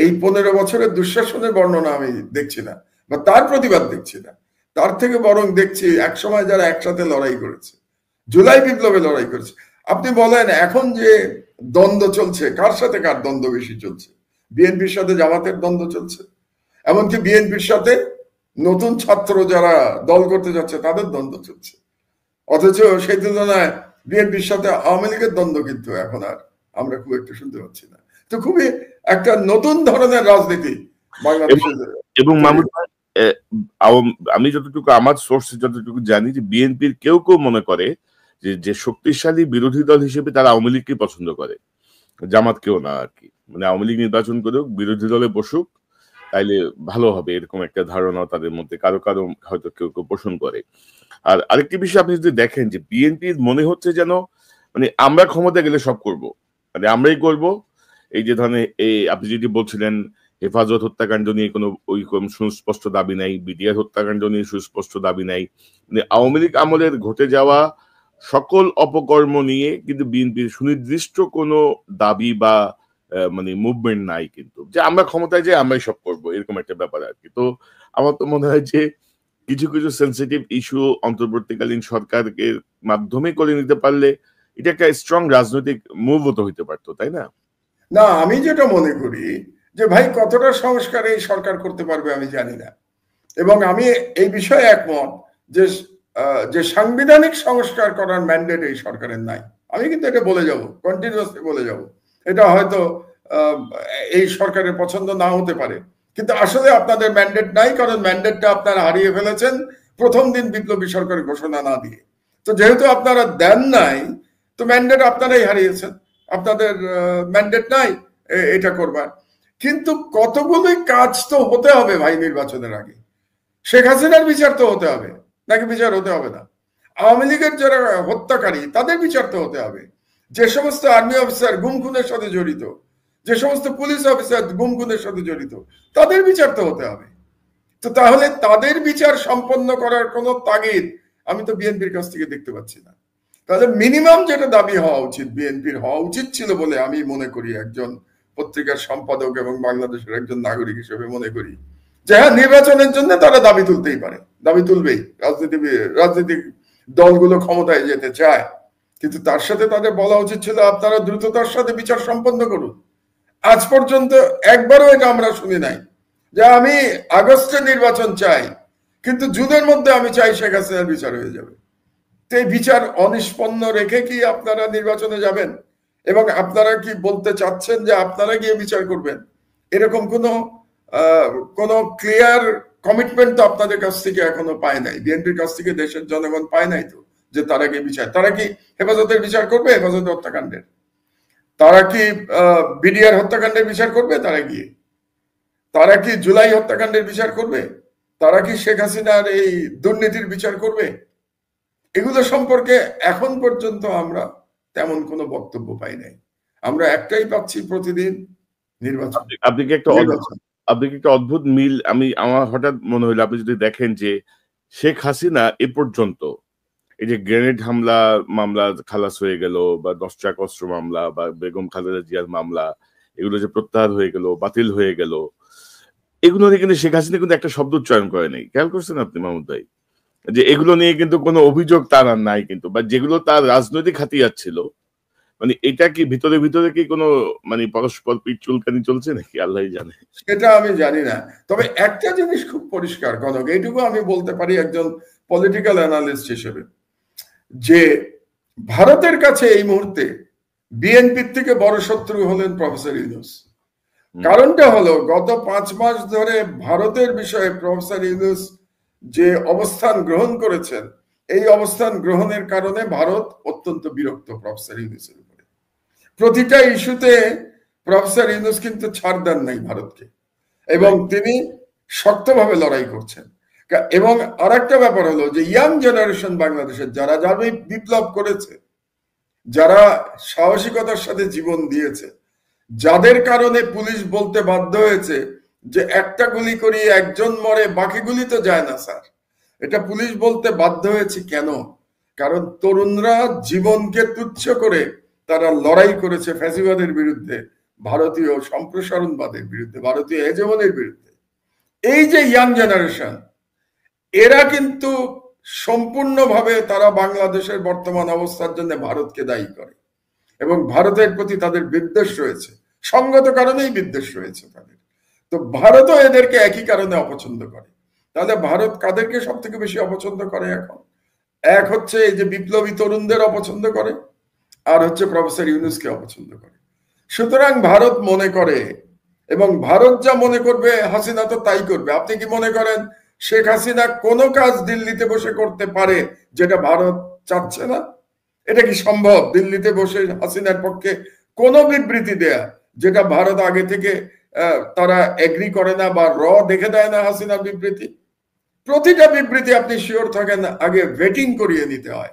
এই 15 বছরের দুঃশাসনের বর্ণনা আমি দেখছি না, বা তার প্রতিবাদ দেখছি না। তার থেকে বরং দেখছি একসময় যারা একসাথে লড়াই করেছে, জুলাই বিপ্লবে লড়াই করেছে। আপনি বলেন এখন যে দ্বন্দ্ব চলছে, কার সাথে কার দ্বন্দ্ব বেশি চলছে? বিএনপির সাথে জামাতের দ্বন্দ্ব চলছে, এমনকি বিএনপির সাথে নতুন ছাত্র যারা দল করতে যাচ্ছে তাদের দ্বন্দ্ব চলছে। অথচ সেই তুলনায় বিএনপির সাথে আওয়ামী লীগের দ্বন্দ্ব কিন্তু এখন আর আমরা খুব একটা শুনতে পাচ্ছি না। তো খুবই একটা নতুন ধরনের রাজনীতি বাংলাদেশে। এবং মাহমুদ ভাই, আমি যতটুকু আমার সোর্স যতটুকু জানি যে বিএনপির কেউ কেউ মনে করে যে শক্তিশালী বিরোধী দল হিসেবে তারা আওয়ামী লীগকে পছন্দ করে, জামাত কেউ না আর কি। মানে আওয়ামী লীগ নির্বাচন করেও বিরোধী দলে বসুক, তাইলে ভালো হবে, এরকম একটা ধারণা তাদের মধ্যে কারো কারো হয়তো কেউ কেউ পোষণ করে। আর আরেকটি বিষয় আপনি যদি দেখেন যে বিএনপির মনে হচ্ছে যেন মানে আমরা ক্ষমতা গেলে সব করব, মানে আমরাই করব। এই যে ধরনের আপনি যেটি বলছিলেন হেফাজত হত্যাকাণ্ড নিয়ে কোনো ওই সুস্পষ্ট দাবি নাই, বিডিআর হত্যাকাণ্ড নিয়ে সুস্পষ্ট দাবি নাই, মানে আওয়ামী লীগ আমলের ঘটে যাওয়া সকল অপকর্ম নিয়ে কিন্তু বিএনপির সুনির্দিষ্ট কোনো দাবি বা মানে মুভমেন্ট নাই, কিন্তু যে আমরা ক্ষমতায় যাই আমরাই সব করবো, এরকম একটা ব্যাপার আর কি। তো আমার তো মনে হয় যে কিছু কিছু সেন্সিটিভ ইস্যু অন্তর্বর্তীকালীন সরকারকে মাধ্যমে করে নিতে পারলে এটা একটা স্ট্রং রাজনৈতিক মুভও তো হইতে পারতো, তাই না? না, আমি যেটা মনে করি যে ভাই কতটা সংস্কার এই সরকার করতে পারবে আমি জানি না, এবং আমি এই বিষয়ে একমত যে যে সাংবিধানিক সংস্কার করার ম্যান্ডেট এই সরকারের নাই। আমি কিন্তু এটা বলে যাব, কন্টিনিউয়াসলি বলে যাব। এটা হয়তো এই সরকারের পছন্দ না হতে পারে, কিন্তু আসলে আপনাদের ম্যান্ডেট নাই, কারণ ম্যান্ডেটটা আপনারা হারিয়ে ফেলেছেন প্রথম দিন বিপ্লবী সরকার ঘোষণা না দিয়ে। তো যেহেতু আপনারা দেন নাই, তো ম্যান্ডেট আপনারাই হারিয়েছেন, আপনাদের ম্যান্ডেট নাই এটা করবার। কিন্তু কতগুলোই কাজ তো হতে হবে ভাই নির্বাচনের আগে। শেখ হাসিনার বিচার তো হতে হবে, নাকি বিচার হতে হবে না? আওয়ামী লীগের যারা হত্যাকারী তাদের বিচার তো হতে হবে। যে সমস্ত আর্মি অফিসার গুম খুনের সাথে জড়িত, যে সমস্ত পুলিশ অফিসার গুম খুনের সাথে জড়িত, তাদের বিচার তো হতে হবে। তো তাহলে তাদের বিচার সম্পন্ন করার কোনো তাগিদ আমি তো বিএনপির কাছ থেকে দেখতে পাচ্ছি না। তাহলে মিনিমাম যেটা দাবি হওয়া উচিত, বিএনপির হওয়া উচিত ছিল বলে আমি মনে করি, একজন পত্রিকার সম্পাদক এবং বাংলাদেশের একজন নাগরিক হিসেবে মনে করি, যে হ্যাঁ নির্বাচনের জন্য তারা দাবি তুলতেই পারে, দাবি তুলবেই। রাজনৈতিক দলগুলো ক্ষমতায় যেতে চায়, কিন্তু তার সাথে তাদের বলা উচিত ছিল আপনারা দ্রুততার সাথে বিচার সম্পন্ন করুন। আজ পর্যন্ত একবারও এটা আমরা শুনি নাই যে আমি আগস্টে নির্বাচন চাই, কিন্তু জুনের মধ্যে আমি চাই শেখ হাসিনার বিচার হয়ে যাবে। তো এই বিচার অনিষ্পন্ন রেখে কি আপনারা নির্বাচনে যাবেন? এবং আপনারা কি বলতে চাচ্ছেন যে আপনারা গিয়ে বিচার করবেন? এরকম কোনো ক্লিয়ার কমিটমেন্ট তো আপনাদের কাছ থেকে এখনো পায় নাই, বিএনপির কাছ থেকে দেশের জনগণ পায় নাই তো, যে তারা কি বিচার, তারা কি হেফাজতের বিচার করবে, হেফাজতের হত্যাকাণ্ডের? তারা কি বিডিআর হত্যাকাণ্ডের বিচার করবে? তারা কি জুলাই হত্যাকাণ্ডের বিচার করবে? তারা কি শেখ হাসিনার এই দুর্নীতির বিচার করবে? এগুলো সম্পর্কে এখন পর্যন্ত আমরা তেমন কোনো বক্তব্য পাই নাই। আমরা একটাই পাচ্ছি প্রতিদিন, নির্বাচন। আপনি কি একটা অদ্ভুত মিল আমার হঠাৎ মনে হইলো, আপনি যদি দেখেন যে শেখ হাসিনা এ পর্যন্ত এই যে গ্রেনেড হামলা মামলা খালাস হয়ে গেল, বা 10 ট্রাক অস্ত্র মামলা, বা বেগম খালেদা জিয়ার মামলা, এগুলো যে প্রত্যাহার হয়ে গেল, বাতিল হয়ে গেল, এগুলো নিয়ে কিন্তু শেখ হাসিনা কিন্তু একটা শব্দ উচ্চারণ করে নেই। খেয়াল করছেন আপনি মাহমুদ ভাই? যে এগুলো নিয়ে কিন্তু কোনো অভিযোগ তার আর নাই, কিন্তু বা যেগুলো তার রাজনৈতিক হাতিয়ার ছিল, মানে এটা কি ভিতরে ভিতরে কি কোনো মানে পরস্পর পিঠ চুলকানি চলছে নাকি আল্লাহ জানে, সেটা আমি জানি না। তবে একটা জিনিস খুব পরিষ্কার কনক, এইটুকু আমি বলতে পারি একজন পলিটিক্যাল অ্যানালিস্ট হিসেবে, যে ভারতের কাছে এই মুহূর্তে বিএনপির থেকে বড় শত্রু হলেন প্রফেসর ইউনূস। কারণটা হলো গত 5 মাস ধরে ভারতের বিষয়ে প্রফেসর ইউনূস যে অবস্থান গ্রহণ করেছেন, এই অবস্থান গ্রহণের কারণে ভারত অত্যন্ত বিরক্ত প্রফেসর ইউনূসের উপরে। প্রতিটা ইস্যুতে প্রফেসর ইউনূস কিন্তু ছাড় দেন নাই ভারতকে, এবং তিনি শক্তভাবে লড়াই করছেন। এবং আরেকটা ব্যাপার হলো যে ইয়াং জেনারেশন বাংলাদেশের যারা যারা বিপ্লব করেছে, যারা সাহসিকতার সাথে জীবন দিয়েছে, যাদের কারণে পুলিশ বলতে বাধ্য হয়েছে যে একটা গুলি করি একজন মরে, বাকি গুলি তো যায় না স্যার, এটা পুলিশ বলতে বাধ্য হয়েছে কেন? কারণ তরুণরা জীবনকে তুচ্ছ করে তারা লড়াই করেছে ফ্যাসিবাদের বিরুদ্ধে, ভারতীয় সম্প্রসারণবাদের বিরুদ্ধে, ভারতীয় হেজেমনির বিরুদ্ধে। এই যে ইয়াং জেনারেশন, এরা কিন্তু সম্পূর্ণভাবে তারা বাংলাদেশের বর্তমান অবস্থার জন্য ভারতকে দায়ী করে, এবং ভারতের প্রতি তাদের বিদ্বেষ রয়েছে, সঙ্গত কারণেই বিদ্বেষ রয়েছে তাদের। তো ভারতও এদেরকে একই কারণে অপছন্দ করে। তাহলে ভারত কাদেরকে সব থেকে বেশি অপছন্দ করে এখন? এক হচ্ছে এই যে বিপ্লবী তরুণদের অপছন্দ করে, আর হচ্ছে প্রফেসর ইউনূসকে অপছন্দ করে। সুতরাং ভারত মনে করে, এবং ভারত যা মনে করবে হাসিনা তো তাই করবে। আপনি কি মনে করেন শেখ হাসিনা কোনো কাজ দিল্লিতে বসে করতে পারে যেটা ভারত চাচ্ছে না? এটা কি সম্ভব দিল্লিতে বসে হাসিনার পক্ষে কোনো বিবৃতি দেয়া যেটা ভারত আগে থেকে তারা এগ্রি করে না বা দেখে দেয় না হাসিনার বিবৃতি? প্রতিটা বিবৃতি আপনি শিওর থাকেন আগে ভেটিং করিয়ে নিতে হয়।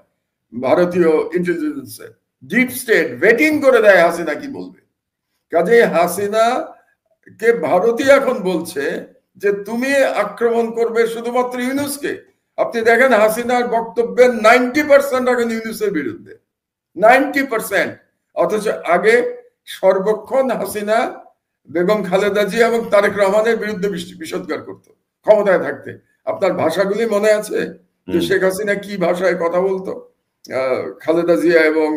ভারতীয় ইন্টেলিজেন্সে ডিপ স্টেট ভেটিং করে দেয় হাসিনা কি বলবে। কাজে হাসিনা কে ভারতই এখন বলছে যে তুমি আক্রমণ করবে শুধুমাত্র ইউনূসকে। আপনি দেখেন হাসিনার বক্তব্যের 90% এখন ইউনূসের বিরুদ্ধে, 90%। অথচ আগে সর্বক্ষণ হাসিনা বেগম খালেদা জিয়া এবং তারেক রহমানের বিরুদ্ধে বিষোদ্গার করতো ক্ষমতায় থাকতে। আপনার ভাষাগুলি মনে আছে যে শেখ হাসিনা কি ভাষায় কথা বলতো খালেদা জিয়া এবং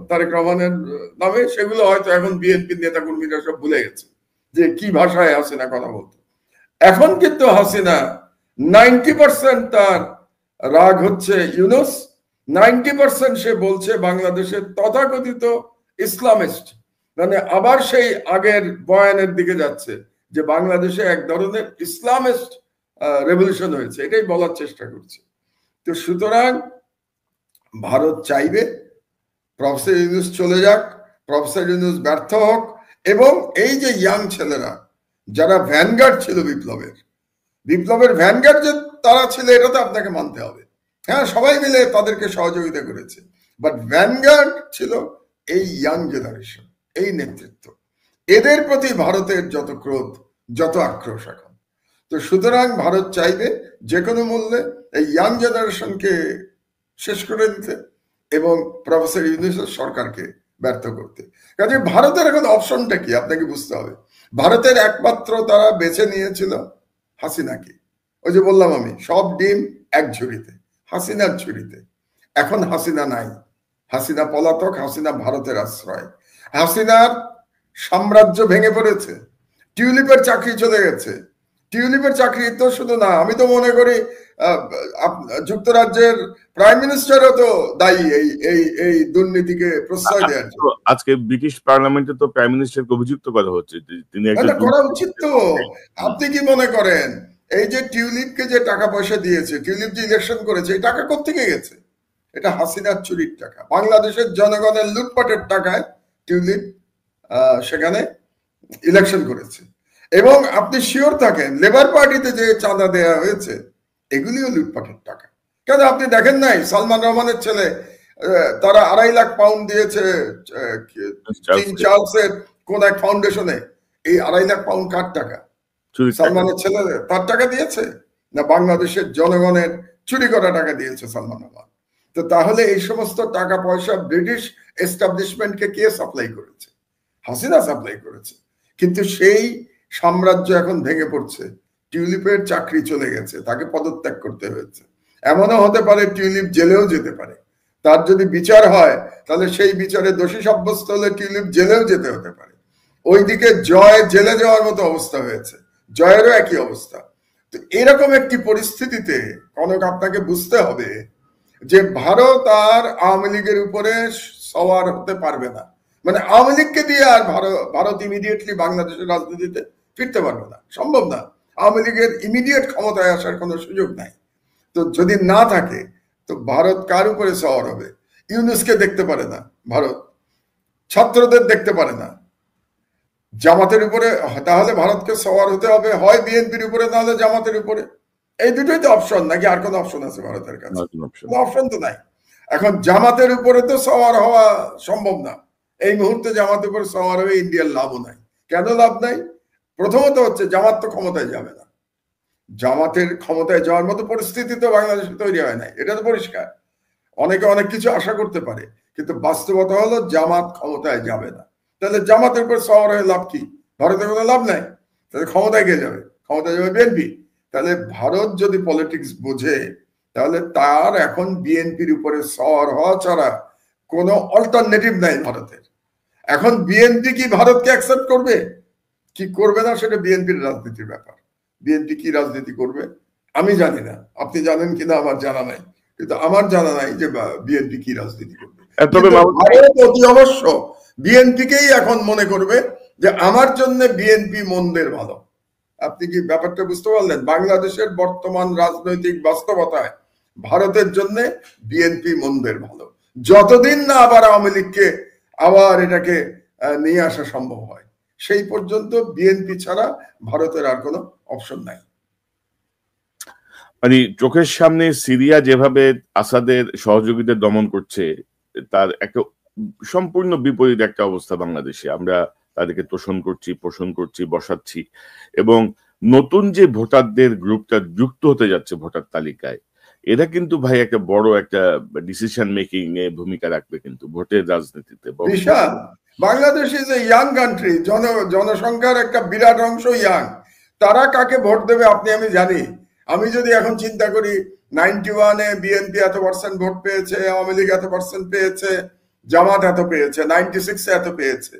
তারেক রহমানের নামে? সেগুলো হয়তো এখন বিএনপির নেতা কর্মীরা সব ভুলে গেছে যে কি ভাষায় হাসিনা কথা বলতো। এখন কিন্তু হাসিনা 90% তার রাগ হচ্ছে ইউনূস, 90% সে বলছে বাংলাদেশের তথাকথিত ইসলামিস্ট, মানে আবার সেই আগের বয়ানের দিকে যাচ্ছে যে বাংলাদেশে এক ধরনের ইসলামিস্ট রেভলিউশন হয়েছে, এটাই বলার চেষ্টা করছে। তো সুতরাং ভারত চাইবে প্রফেসর ইউনূস চলে যাক, প্রফেসর ইউনূস ব্যর্থ হোক, এবং এই যে ইয়াং ছেলেরা যারা ভ্যানগার্ড ছিল বিপ্লবের ভ্যানগার্ড যে তারা ছিল এটা তো আপনাকে মানতে হবে। হ্যাঁ, সবাই মিলে তাদেরকে সহযোগিতা করেছে, বাট ভ্যানগার্ড ছিল এই ইয়াং জেনারেশন, এই নেতৃত্ব। এদের প্রতি ভারতের যত ক্রোধ, যত আক্রোশ এখন। তো সুতরাং ভারত চাইবে যে কোনো মূল্যে এই ইয়াং জেনারেশনকে শেষ করে দিতে এবং প্রফেসর ইউনূসের সরকারকে ব্যর্থ করতে। কাজে ভারতের এখন অপশনটা কি আপনাকে বুঝতে হবে। ভারতের একমাত্র তারা বেছে নিয়েছিল হাসিনাকে। ওই যে বললাম আমি, সব ডিম এক ঝুড়িতে, হাসিনার ঝুড়িতে। এখন হাসিনা নাই, হাসিনা পলাতক, হাসিনা ভারতের আশ্রয়। হাসিনার সাম্রাজ্য ভেঙে পড়েছে, টিউলিপের চাকরি চলে গেছে। টিউলিপের চাকরি তো শুধু না, আমি তো মনে করি যুক্তরাজ্যের প্রাইম মিনিস্টারও তো দায়ী এই দুর্নীতিকে প্রশ্রয় দেওয়ার জন্য। আজকে ব্রিটিশ পার্লামেন্টে তো প্রাইম মিনিস্টারকে অভিযুক্ত করা হচ্ছে, তিনি করা উচিত তো। আপনি কি মনে করেন এই যে টিউলিপকে যে টাকা পয়সা দিয়েছে, টিউলিপ যে ইলেকশন করেছে, এই টাকা কোত্থেকে গেছে? এটা হাসিনার চুরির টাকা, বাংলাদেশের জনগণের লুটপাটের টাকায় টিউলিপ সেখানে ইলেকশন করেছে। এবং আপনি শিওর থাকেন লেবার পার্টিতে যে চাঁদা দেওয়া হয়েছে এগুলিও লুটপাটের টাকা। কেন আপনি দেখেন নাই সালমান রহমানের ছেলে তারা 2.5 লাখ পাউন্ড দিয়েছে কিং চার্লসের কোন এক ফাউন্ডেশনে? এই 2.5 লাখ পাউন্ড কার টাকা? সালমানের ছেলে তার টাকা দিয়েছে না বাংলাদেশের জনগণের চুরি করা টাকা দিয়েছে সালমান রহমান? তো তাহলে এই সমস্ত টাকা পয়সা ব্রিটিশ এস্টাবলিশমেন্টকে কে সাপ্লাই করেছে? হাসিনা সাপ্লাই করেছে। কিন্তু সেই সাম্রাজ্য এখন ভেঙে পড়ছে, টিউলিপের চাকরি চলে গেছে, তাকে পদত্যাগ করতে হয়েছে। এমনও হতে পারে টিউলিপ জেলেও যেতে পারে। তার যদি বিচার হয় তাহলে সেই বিচারে দোষী সাব্যস্ত হলে টিউলিপ জেলেও যেতে হতে পারে। ওইদিকে জয় জেলে যাওয়ার মতো অবস্থা হয়েছে, জয়েরও একই অবস্থা। তো এরকম একটি পরিস্থিতিতে কনক আপনাকে বুঝতে হবে যে ভারত আর আওয়ামী লীগের উপরে সওয়ার হতে পারবে না। মানে আওয়ামী লীগকে দিয়ে আর ভারত ইমিডিয়েটলি বাংলাদেশের রাজনীতিতে ফিরতে পারবে না, সম্ভব না। আওয়ামী লীগের ইমিডিয়েট ক্ষমতায় আসার কোনো সুযোগ নাই। তো যদি না থাকে তো ভারত কার উপরে সওয়ার হবে? ইউনূসকে দেখতে পারে না ভারত, ছাত্রদের দেখতে পারে না, জামাতের উপরে, তাহলে ভারতকে সওয়ার হতে হবে হয় বিএনপির উপরে, নাহলে জামাতের উপরে। এই দুটোই তো অপশন, নাকি আর কোনো অপশন আছে ভারতের কাছে? অপশন তো নাই। এখন জামাতের উপরে তো সওয়ার হওয়া সম্ভব না। এই মুহূর্তে জামাতের উপরে সওয়ার হয়ে ইন্ডিয়ার লাভও নাই। কেন লাভ নাই? প্রথমত হচ্ছে জামাত তো ক্ষমতায় যাবে না। জামাতের ক্ষমতায় যাওয়ার মতো পরিস্থিতি তো বাংলাদেশে তৈরি হয় নাই, এটা তো পরিষ্কার। অনেকে অনেক কিছু আশা করতে পারে, কিন্তু বাস্তবতা হলো জামাত ক্ষমতায় যাবে না। তাহলে জামাতের উপর সওয়ার হয়ে লাভ কি? ভারতের কোনো লাভ নাই। তাহলে ক্ষমতায় কে যাবে? ক্ষমতায় যাবে বিএনপি। তাহলে ভারত যদি পলিটিক্স বোঝে, তাহলে তার এখন বিএনপির উপরে সওয়ার হওয়া ছাড়া কোনো অল্টারনেটিভ নাই ভারতের। এখন বিএনপি কি ভারতকে অ্যাকসেপ্ট করবে কি করবে না, সেটা বিএনপির রাজনীতির ব্যাপার। বিএনপি কি রাজনীতি করবে আমি জানি না, আপনি জানেন কিনা আমার জানা নাই, কিন্তু আমার জানা নাই যে বিএনপি কি রাজনীতি করবে। ভারত অতি অবশ্য বিএনপিকেই এখন মনে করবে যে আমার জন্য বিএনপি মন্দের ভালো। আপনি কি ব্যাপারটা বুঝতে পারলেন? বাংলাদেশের বর্তমান রাজনৈতিক বাস্তবতায় ভারতের জন্য বিএনপি মন্দের ভালো, যতদিন না আবার আওয়ামী লীগকে আবার এটাকে নিয়ে আসা সম্ভব হয়, সেই পর্যন্ত বিএনপি ছাড়া ভারতের আর কোনো অপশন নাই। মানে চোখের সামনে সিরিয়া যেভাবে আসাদের সহযোগীদের দমন করছে, তার একটা সম্পূর্ণ বিপরীত একটা অবস্থা বাংলাদেশে। আমরা তাদেরকে তোষণ করছি, পোষণ করছি, বসাচ্ছি, এবং নতুন যে ভোটারদের গ্রুপটা যুক্ত হতে যাচ্ছে ভোটার তালিকায়, এরা কিন্তু ভাই একটা বড় একটা ডিসিশন মেকিং এ ভূমিকা রাখবে কিন্তু ভোটের রাজনীতিতে। বিশাল। Bangladesh is a young country, জনসংখ্যার একটা বিরাট অংশ ইয়াং। তারা কাকে ভোট দেবে আপনি আমি জানি। আমি যদি এখন চিন্তা করি 91-এ বিএনপি এত পার্সেন্ট ভোট পেয়েছে, আওয়ামী লীগ এত পার্সেন্ট পেয়েছে, জামাত এত পেয়েছে, 96-এ এত পেয়েছে,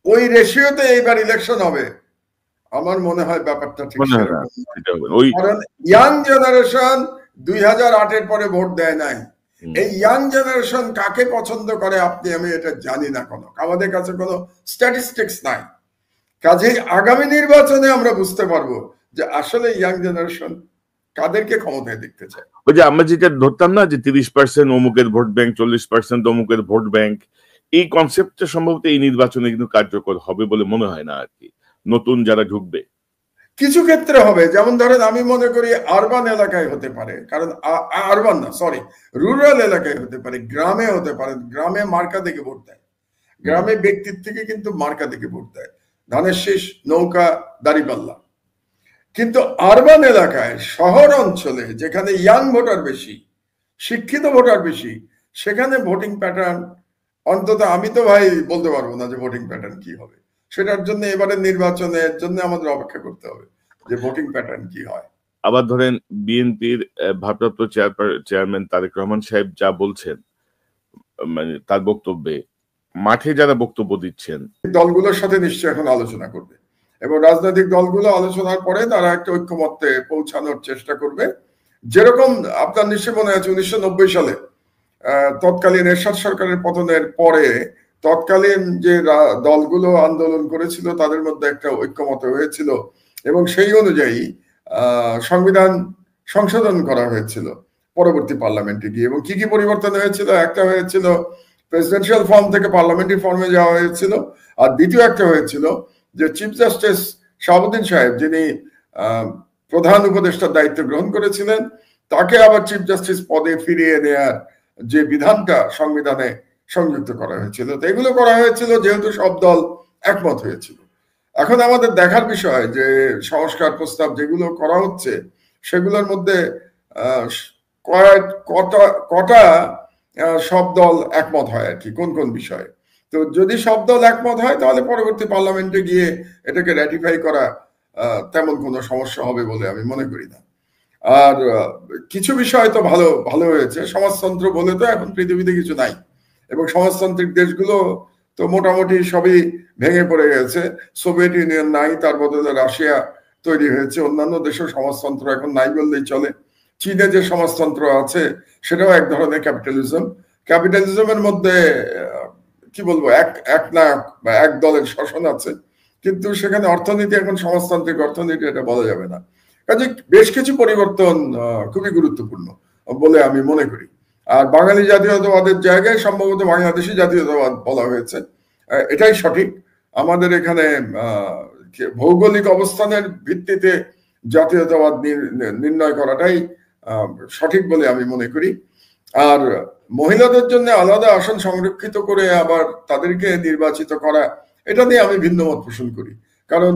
ওই রেশিওতে এইবার ইলেকশন হবে, আমার মনে হয় ব্যাপারটা ঠিক সেরকম। কারণ ইয়াং জেনারেশন 2008-এর পরে ভোট দেয় নাই। এই ইয়াং জেনারেশন কাকে পছন্দ করে আপনি আমি এটা জানি না, কোনো আমাদের কাছে কোনো স্ট্যাটিস্টিক্স নাই। কাজেই আগামী নির্বাচনে আমরা বুঝতে পারবো যে আসলে ইয়াং জেনারেশন কাদেরকে ক্ষমতায় দেখতে চায়। ওই যে আমরা যেটা ধরতাম না যে 30% অমুকের ভোট ব্যাংক, 40% অমুকের ভোট ব্যাংক, এই কনসেপ্টটা সম্ভবত এই নির্বাচনে কিন্তু কার্যকর হবে বলে মনে হয় না আর কি। নতুন যারা ঢুকবে কিছু ক্ষেত্রে হবে, যেমন ধরেন আমি মনে করি আরবান এলাকায় হতে পারে, কারণ আরবান না সরি রুরাল এলাকায় হতে পারে, গ্রামে হতে পারে। গ্রামে মার্কা দেখে ভোট দেয়, গ্রামে ব্যক্তির থেকে কিন্তু মার্কা দেখে ভোট দেয়, ধানের শীষ, নৌকা, দাড়িপাল্লা। কিন্তু আরবান এলাকায়, শহর অঞ্চলে যেখানে ইয়াং ভোটার বেশি, শিক্ষিত ভোটার বেশি, সেখানে ভোটিং প্যাটার্ন, অন্তত আমি তো ভাই বলতে পারবো না যে ভোটিং প্যাটার্ন কি হবে। সেটার জন্য এবারের নির্বাচনের জন্য আমাদের অপেক্ষা করতে হবে যে ভোটিং প্যাটার্ন কি হয়। আবার ধরেন বিএনপির ভারপ্রাপ্ত চেয়ারম্যান তারেক রহমান সাহেব যা বলছেন, মানে তার বক্তব্যে মাঠে যারা বক্তব্য দিচ্ছেন, দলগুলোর সাথে নিশ্চয়ই এখন আলোচনা করবে, এবং রাজনৈতিক দলগুলো আলোচনার পরে তারা একটা ঐক্যমত্যে পৌঁছানোর চেষ্টা করবে। যেরকম আপনার নিশ্চয় মনে আছে 1990 সালে তৎকালীন এরশাদ সরকারের পতনের পরে তৎকালীন যে দলগুলো আন্দোলন করেছিল তাদের মধ্যে একটা ঐক্যমত হয়েছিল, এবং সেই অনুযায়ী সংবিধান সংশোধন করা হয়েছিল পরবর্তী পার্লামেন্টে গিয়ে। এবং কি কি পরিবর্তন হয়েছিল? একটা হয়েছিল প্রেসিডেন্সিয়াল ফর্ম থেকে পার্লামেন্টারি ফর্মে যাওয়া হয়েছিল, আর দ্বিতীয় একটা হয়েছিল যে চিফ জাস্টিস শাহাবুদ্দিন সাহেব, যিনি প্রধান উপদেষ্টার দায়িত্ব গ্রহণ করেছিলেন, তাকে আবার চিফ জাস্টিস পদে ফিরিয়ে নেয়ার যে বিধানটা সংবিধানে সংযুক্ত করা হয়েছিল। তো এগুলো করা হয়েছিল যেহেতু সব দল একমত হয়েছিল। এখন আমাদের দেখার বিষয় যে সংস্কার প্রস্তাব যেগুলো করা হচ্ছে সেগুলোর মধ্যে কটা সব দল একমত হয় আর কি, কোন কোন বিষয়ে। তো যদি সব দল একমত হয় তাহলে পরবর্তী পার্লামেন্টে গিয়ে এটাকে র্যাটিফাই করা তেমন কোনো সমস্যা হবে বলে আমি মনে করি না। আর কিছু বিষয় তো ভালো ভালো হয়েছে। সমাজতন্ত্র বলে তো এখন পৃথিবীতে কিছু নাই, এবং সমাজতান্ত্রিক দেশগুলো তো মোটামুটি সবই ভেঙে পড়ে গেছে। সোভিয়েত ইউনিয়ন নাই, তার বদলে রাশিয়া তৈরি হয়েছে। অন্যান্য দেশের সমাজতন্ত্র এখন নাই বললেই চলে। চীনে যে সমাজতন্ত্র আছে সেটাও এক ধরনের ক্যাপিটালিজম। ক্যাপিটালিজমের মধ্যে কি বলবো, এক নায়ক বা এক দলের শাসন আছে, কিন্তু সেখানে অর্থনীতি এখন সমাজতান্ত্রিক অর্থনীতি এটা বলা যাবে না। কাজে বেশ কিছু পরিবর্তন খুবই গুরুত্বপূর্ণ বলে আমি মনে করি। আর বাঙালি জাতীয়তাবাদের জায়গায় সম্ভবত বাংলাদেশি জাতীয়তাবাদ বলা হয়েছে, এটাই সঠিক। আমাদের এখানে ভৌগোলিক অবস্থানের ভিত্তিতে জাতীয়তাবাদ নির্ণয় করাটাই সঠিক বলে আমি মনে করি। আর মহিলাদের জন্য আলাদা আসন সংরক্ষিত করে আবার তাদেরকে নির্বাচিত করা, এটা নিয়ে আমি ভিন্ন মত পোষণ করি। কারণ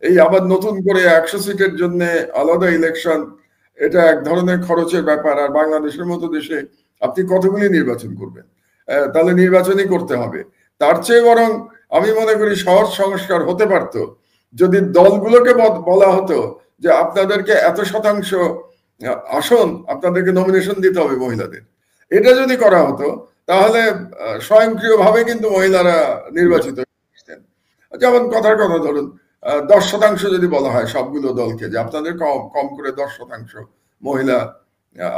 এই আবার নতুন করে 100 সিটের জন্য আলাদা ইলেকশন, এটা এক ধরনের খরচের ব্যাপার। আর বাংলাদেশের মতো দেশে আপনি কতগুলি নির্বাচন করবেন? তাহলে নির্বাচনই করতে হবে। তার চেয়ে বরং আমি মনে করি সহজ সংস্কার হতে পারত যদি দলগুলোকে বলা হতো যে আপনাদেরকে এত শতাংশ আসন আপনাদেরকে নমিনেশন দিতে হবে মহিলাদের। এটা যদি করা হতো তাহলে স্বয়ংক্রিয়ভাবে কিন্তু মহিলারা নির্বাচিত হতেন। যেমন কথার কথা ধরুন 10% যদি বলা হয় সবগুলো দলকে যে আপনাদের কম করে 10% মহিলা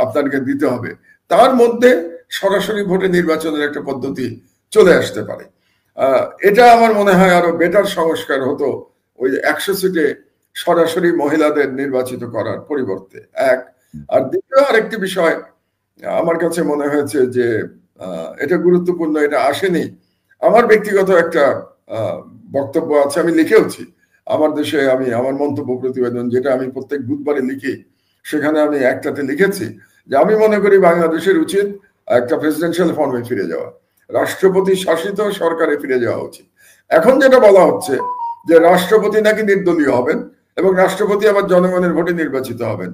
আপনাদেরকে দিতে হবে, তার মধ্যে সরাসরি ভোটে নির্বাচনের একটা পদ্ধতি চলে আসতে পারে। এটা আমার মনে হয় আরো বেটার সংস্কার হতো ওই 100 সিটে সরাসরি মহিলাদের নির্বাচিত করার পরিবর্তে। এক আর দ্বিতীয় আরেকটি বিষয় আমার কাছে মনে হয়েছে যে এটা গুরুত্বপূর্ণ, এটা আসেনি। আমার ব্যক্তিগত একটা বক্তব্য আছে, আমি লিখেওছি আমার দেশে, আমি আমার মন্তব্য প্রতিবেদন যেটা আমি প্রত্যেক বুধবারে লিখি, সেখানে আমি একটাতে লিখেছি যে আমি মনে করি বাংলাদেশের উচিত একটা প্রেসিডেন্সিয়াল ফর্মে ফিরে যাওয়া, রাষ্ট্রপতি শাসিত সরকারে ফিরে যাওয়া উচিত। এখন যেটা বলা হচ্ছে যে রাষ্ট্রপতি নাকি নির্দলীয় হবেন এবং রাষ্ট্রপতি আবার জনগণের ভোটে নির্বাচিত হবেন,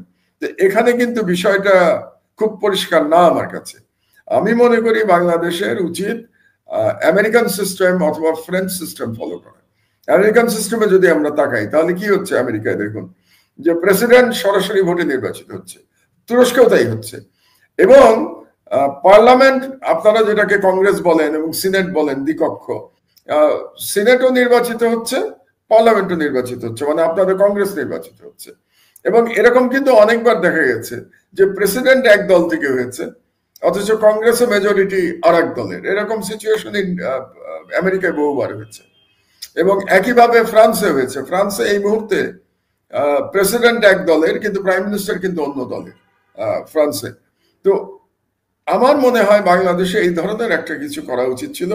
এখানে কিন্তু বিষয়টা খুব পরিষ্কার না আমার কাছে। আমি মনে করি বাংলাদেশের উচিত আমেরিকান সিস্টেম অথবা ফ্রেঞ্চ সিস্টেম ফলো করা। আমেরিকান সিস্টেমে যদি আমরা তাকাই তাহলে কি হচ্ছে আমেরিকায়, দেখুন যে প্রেসিডেন্ট সরাসরি ভোটে নির্বাচিত হচ্ছে, তুরস্কেও তাই হচ্ছে। এবং পার্লামেন্ট, আপনারা যেটাকে কংগ্রেস বলেন এবং সিনেট বলেন, দ্বিকক্ষ, সিনেটও নির্বাচিত হচ্ছে, পার্লামেন্টও নির্বাচিত হচ্ছে, মানে আপনাদের কংগ্রেস নির্বাচিত হচ্ছে। এবং এরকম কিন্তু অনেকবার দেখা গেছে যে প্রেসিডেন্ট এক দল থেকে হয়েছে অথচ কংগ্রেসে মেজরিটি আর এক দলের, এরকম সিচুয়েশন আমেরিকায় বহুবার হয়েছে। এবং একইভাবে ফ্রান্সে হয়েছে। ফ্রান্সে এই মুহূর্তে প্রেসিডেন্ট এক দলের কিন্তু প্রাইম মিনিস্টার কিন্তু অন্য দলের ফ্রান্সে। তো আমার মনে হয় বাংলাদেশে এই ধরনের একটা কিছু করা উচিত ছিল,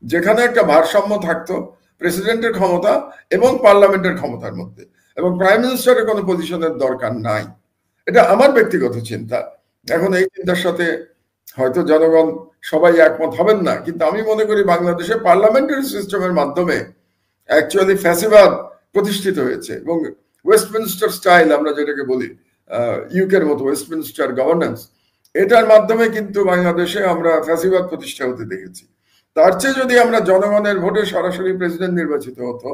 যেখানে একটা ভারসাম্য থাকতো প্রেসিডেন্টের ক্ষমতা এবং পার্লামেন্টের ক্ষমতার মধ্যে, এবং প্রাইম মিনিস্টারের কোনো পজিশনের দরকার নাই। এটা আমার ব্যক্তিগত চিন্তা। এখন এই চিন্তার সাথে হয়তো জনগণ সবাই একমত হবেন না, কিন্তু আমি মনে করি বাংলাদেশে পার্লামেন্টারি সিস্টেমের মাধ্যমে অ্যাকচুয়ালি ফ্যাসিবাদ প্রতিষ্ঠিত হয়েছে। এবং ওয়েস্টমিনস্টার স্টাইল আমরা যেটাকে বলি, ইউকের মতো ওয়েস্টমিনস্টার গভর্নেন্স, এটার মাধ্যমে কিন্তু বাংলাদেশে আমরা ফ্যাসিবাদ প্রতিষ্ঠা হতে দেখেছি। তার চেয়ে যদি আমরা জনগণের ভোটে সরাসরি প্রেসিডেন্ট নির্বাচিত হতো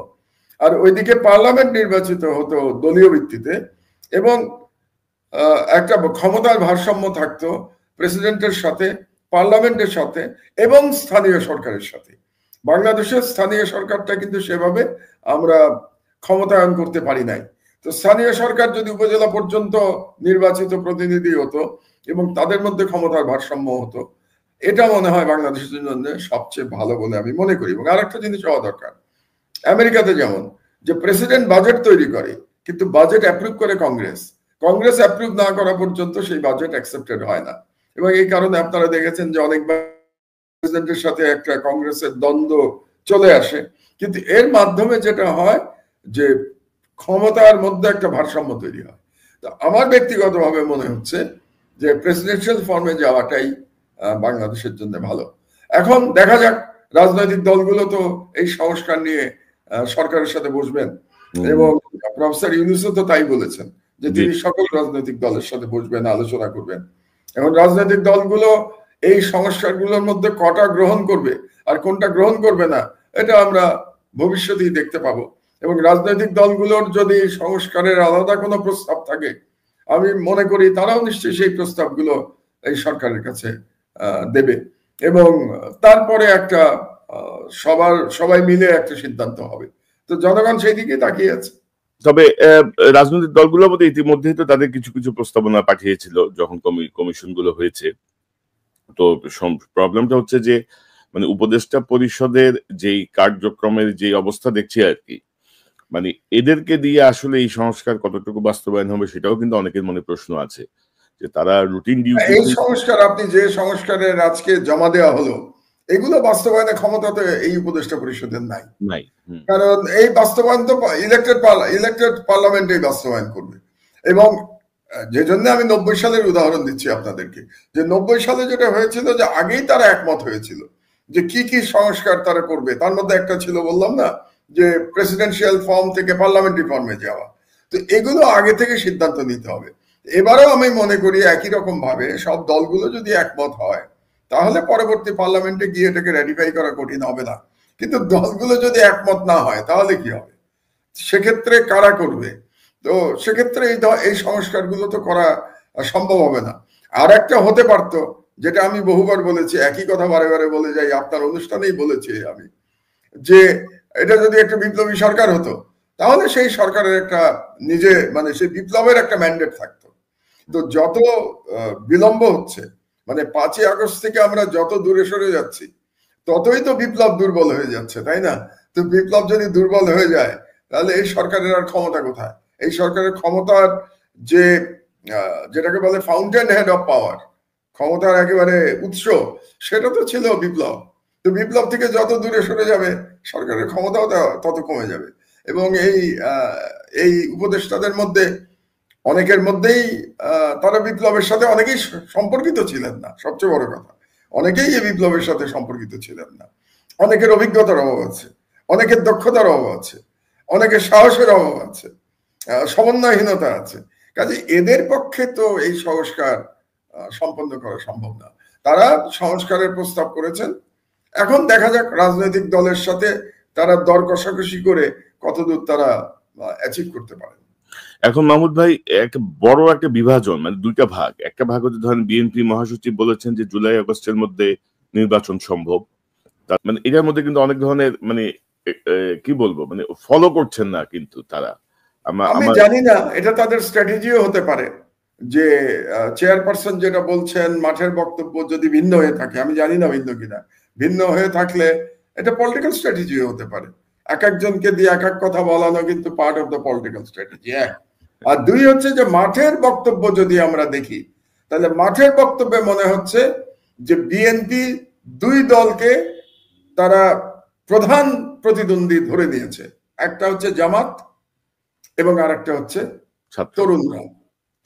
আর ওইদিকে পার্লামেন্ট নির্বাচিত হতো দলীয় ভিত্তিতে, এবং একটা ক্ষমতার ভারসাম্য থাকতো প্রেসিডেন্টের সাথে, পার্লামেন্টের সাথে এবং স্থানীয় সরকারের সাথে। বাংলাদেশের স্থানীয় সরকারটা কিন্তু সেভাবে আমরা ক্ষমতায়ন করতে পারি নাই। তো স্থানীয় সরকার যদি উপজেলা পর্যন্ত নির্বাচিত প্রতিনিধি হতো এবং তাদের মধ্যে ক্ষমতার ভারসাম্য হতো, এটা মনে হয় বাংলাদেশের জন্য সবচেয়ে ভালো বলে আমি মনে করি। এবং আরেকটা জিনিস হওয়া দরকার, আমেরিকাতে যেমন যে প্রেসিডেন্ট বাজেট তৈরি করে কিন্তু বাজেট অ্যাপ্রুভ করে কংগ্রেস, কংগ্রেস অ্যাপ্রুভ না করা পর্যন্ত সেই বাজেট অ্যাকসেপ্টেড হয় না। এবং এই কারণে আপনারা দেখেছেন যে অনেকবার প্রেসিডেন্টের সাথে একটা কংগ্রেসের দ্বন্দ্ব চলে আসে, কিন্তু এর মাধ্যমে যেটা হয় যে ক্ষমতার মধ্যে একটা ভারসাম্য তৈরি হয়। তো আমার ব্যক্তিগতভাবে মনে হচ্ছে যে প্রেসিডেন্সিয়াল ফর্মে যাওয়াটাই বাংলাদেশের জন্য ভালো। এখন দেখা যাক, রাজনৈতিক দলগুলো তো এই সংস্কার নিয়ে সরকারের সাথে বসবেন এবং প্রফেসর ইউনূসও তো তাই বলেছেন যে তিনি সকল রাজনৈতিক দলের সাথে বসবেন, আলোচনা করবেন। এখন রাজনৈতিক দলগুলো এই সংস্কারগুলোর মধ্যে কটা গ্রহণ করবে আর কোনটা গ্রহণ করবে না, এটা আমরা ভবিষ্যতেই দেখতে পাবো। এবং রাজনৈতিক দলগুলোর যদি সংস্কারের আলাদা কোনো প্রস্তাব থাকে, আমি মনে করি তারাও নিশ্চয়ই সেই প্রস্তাবগুলো এই সরকারের কাছে দেবে এবং তারপরে একটা সবাই মিলে একটা সিদ্ধান্ত হবে। তো জনগণ সেই দিকে তাকিয়ে আছে। তবে রাজনৈতিক দলগুলোর মধ্যে ইতিমধ্যেই তো তাদের কিছু কিছু প্রস্তাবনা পাঠিয়েছিল যখন কমিশন গুলো হয়েছে। তো প্রবলেমটা হচ্ছে যে মানে উপদেষ্টা পরিষদের যেই কার্যক্রমের যে অবস্থা দেখছি আর কি, মানে এদেরকে দিয়ে আসলে এই সংস্কার কতটুকু বাস্তবায়ন হবে সেটাও কিন্তু অনেকের মনে প্রশ্ন আছে, যে তারা রুটিন ডিউটি। এই সংস্কার, আপনি যে সংস্কারের আজকে জমা দেওয়া হলো, এগুলো বাস্তবায়নের ক্ষমতা তো এই উপদেষ্টা পরিষদের নাই। নাই। কারণ এই বাস্তবায়ন তো ইলেক্টেড পার্লামেন্টেই বাস্তবায়ন করবে। এবং যে জন্য আমি 90 সালের উদাহরণ দিচ্ছি আপনাদেরকে, যে 90 সালে যেটা হয়েছিল, যে আগেই তারা একমত হয়েছিল যে কি কি সংস্কার তারা করবে। তার মধ্যে একটা ছিল, বললাম না, যে প্রেসিডেন্সিয়াল ফর্ম থেকে পার্লামেন্টারি ফর্মে যাওয়া। তো এগুলো আগে থেকে সিদ্ধান্ত নিতে হবে। এবারেও আমি মনে করি একই রকম ভাবে সব দলগুলো যদি একমত হয়, তাহলে পরবর্তী পার্লামেন্টে গিয়ে এটাকে রেটিফাই করা কঠিন হবে না। কিন্তু দলগুলো যদি একমত না হয়, তাহলে কি হবে? সেক্ষেত্রে কারা করবে? তো সেক্ষেত্রে এই সংস্কারগুলো তো করা সম্ভব হবে না। আর একটা হতে পারত, যেটা আমি বহুবার বলেছি, একই কথা বারে বারে বলে যাই, আপনার অনুষ্ঠানেই বলেছি আমি, যে এটা যদি একটা বিপ্লবী সরকার হতো, তাহলে সেই সরকারের একটা মানে সেই বিপ্লবের একটা ম্যান্ডেট থাকতো। তো যত বিলম্ব হচ্ছে, মানে 5ই আগস্ট থেকে আমরা যত দূরে সরে যাচ্ছি, ততই তো বিপ্লব দুর্বল হয়ে যাচ্ছে, তাই না? তো বিপ্লব যদি দুর্বল হয়ে যায়, তাহলে এই সরকারের আর ক্ষমতা কোথায়? এই সরকারের ক্ষমতার যে যেটাকে বলে ফাউন্টেন হেড অফ পাওয়ার, ক্ষমতার একেবারে উৎস, সেটা তো ছিল বিপ্লব। তো বিপ্লব থেকে যত দূরে সরে যাবে, সরকারের ক্ষমতাও তত কমে যাবে। এবং এই উপদেষ্টাদের মধ্যে অনেকের মধ্যেই তারা বিপ্লবের সাথে অনেকেই সম্পর্কিত ছিলেন না। সবচেয়ে বড় কথা, অনেকেই এই বিপ্লবের সাথে সম্পর্কিত ছিলেন না। অনেকের অভিজ্ঞতার অভাব আছে, অনেকের দক্ষতার অভাব আছে, অনেকের সাহসের অভাব আছে, সমন্বয়হীনতা আছে। কাজে এদের পক্ষে তো এই সংস্কার সম্পন্ন করা সম্ভব না। তারা সংস্কারের প্রস্তাব করেছেন, এখন দেখা যাক রাজনৈতিক দলের সাথে তারা দর কষাকষি করে কতদূর তারা অ্যাচিভ করতে পারেন। এখন মাহমুদ ভাই, একটা বড় একটা বিভাজন, মানে দুইটা ভাগ। একটা ভাগ হচ্ছে ধরেন বিএনপি মহাসচিব বলেছেন যে জুলাই আগস্টের মধ্যে নির্বাচন সম্ভব। মানে এটার মধ্যে কিন্তু অনেক ধরনের মানে কি বলবো, মানে ফলো করছেন না কিন্তু তারা। আমি জানি না, এটা তাদের স্ট্র্যাটেজিও হতে পারে, যে চেয়ারপারসন যেটা বলছেন, মাঠের বক্তব্য যদি ভিন্ন হয়ে থাকে, আমি জানি না ভিন্ন কিনা। ভিন্ন হয়ে থাকলে এটা পলিটিক্যাল স্ট্র্যাটেজিও হতে পারে। এক একজনকে দিয়ে এক এক কথা বলানো কিন্তু part of the political strategy, এক। আর দুই হচ্ছে যে মাঠের বক্তব্য যদি আমরা দেখি, তাহলে মাঠের বক্তব্যে মনে হচ্ছে যে বিএনপি দুই দলকে তারা প্রধান প্রতিদ্বন্দ্বী ধরে নিয়েছে। একটা হচ্ছে জামাত এবং আরেকটা হচ্ছে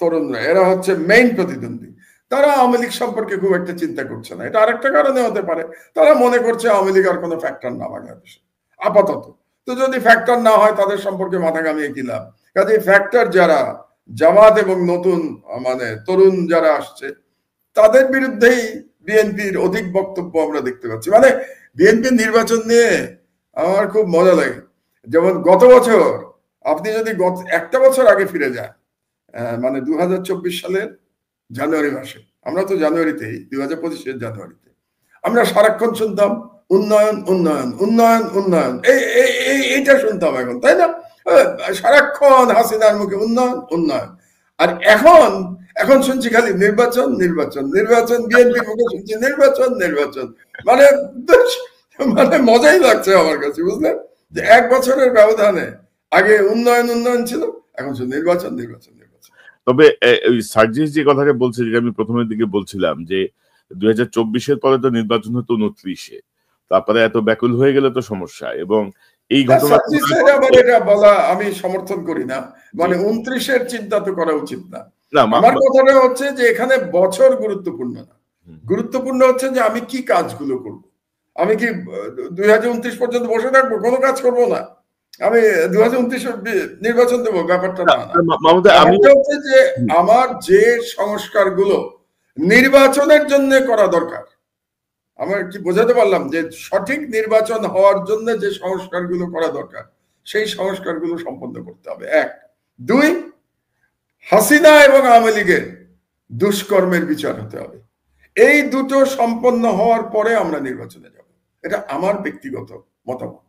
তরুণরা। এরা হচ্ছে মেইন প্রতিদ্বন্দ্বী। তারা আওয়ামী লীগ সম্পর্কে খুব একটা চিন্তা করছে না। এটা আরেকটা কারণে হতে পারে, তারা মনে করছে আওয়ামী লীগ আর কোনো ফ্যাক্টর না বাংলাদেশে আপাতত। তো যদি ফ্যাক্টর না হয়, তাদের সম্পর্কে মাথা ঘামিয়ে কি লাভ? কাজে ফ্যাক্টর যারা জামাত এবং নতুন মানে তরুণ যারা আসছে, তাদের বিরুদ্ধেই বিএনপির অধিক বক্তব্য আমরা দেখতে পাচ্ছি। মানে বিএনপির নির্বাচন নিয়ে আমার খুব মজা লাগে। যেমন গত বছর আপনি যদি একটা বছর আগে ফিরে যান, মানে 2024 সালের জানুয়ারি মাসে, আমরা তো জানুয়ারিতেই 2025-এর জানুয়ারিতে আমরা সারাক্ষণ শুনতাম উন্নয়ন উন্নয়ন উন্নয়ন উন্নয়ন, এইটা শুনতাম এখন, তাই না? সারাক্ষণ হাসিনার মুখে উন্নয়ন উন্নয়ন। আর এখন শুনছি খালি নির্বাচন নির্বাচন নির্বাচন, বিএনপির মুখে শুনছি নির্বাচন নির্বাচন। মানে মানে মজাই লাগছে আমার কাছে, বুঝলেন? যে 1 বছরের ব্যবধানে আগে উন্নয়ন উন্নয়ন ছিল, এখন শুধু নির্বাচন নির্বাচন নির্বাচন। তবে ওই সার্জিস যে কথাটা বলছে, যেটা আমি প্রথমের দিকে বলছিলাম, যে 2024-এর পরে তো নির্বাচন হতো 29-এ, তারপরে এত ব্যাকুল হয়ে গেলে তো সমস্যা। এবং এই ঘটনা এটা বলা আমি সমর্থন করি না। মানে 29-এর চিন্তা তো করা উচিত না। আমার কথাটা হচ্ছে যে এখানে বছর গুরুত্বপূর্ণ না, গুরুত্বপূর্ণ হচ্ছে যে আমি কি কাজগুলো করব। আমি কি 2029 পর্যন্ত বসে থাকবো, কোনো কাজ করবো না? আমি 2029 নির্বাচন দেবো, ব্যাপারটা না। হচ্ছে যে আমার যে সংস্কারগুলো নির্বাচনের জন্য করা দরকার, আমার কি বোঝাতে পারলাম? যে সঠিক নির্বাচন হওয়ার জন্য যে সংস্কারগুলো করা দরকার, সেই সংস্কারগুলো সম্পন্ন করতে হবে, এক। দুই, হাসিনা এবং আওয়ামী লীগের দুষ্কর্মের বিচার হতে হবে। এই দুটো সম্পন্ন হওয়ার পরে আমরা নির্বাচনে যাব। এটা আমার ব্যক্তিগত মতামত।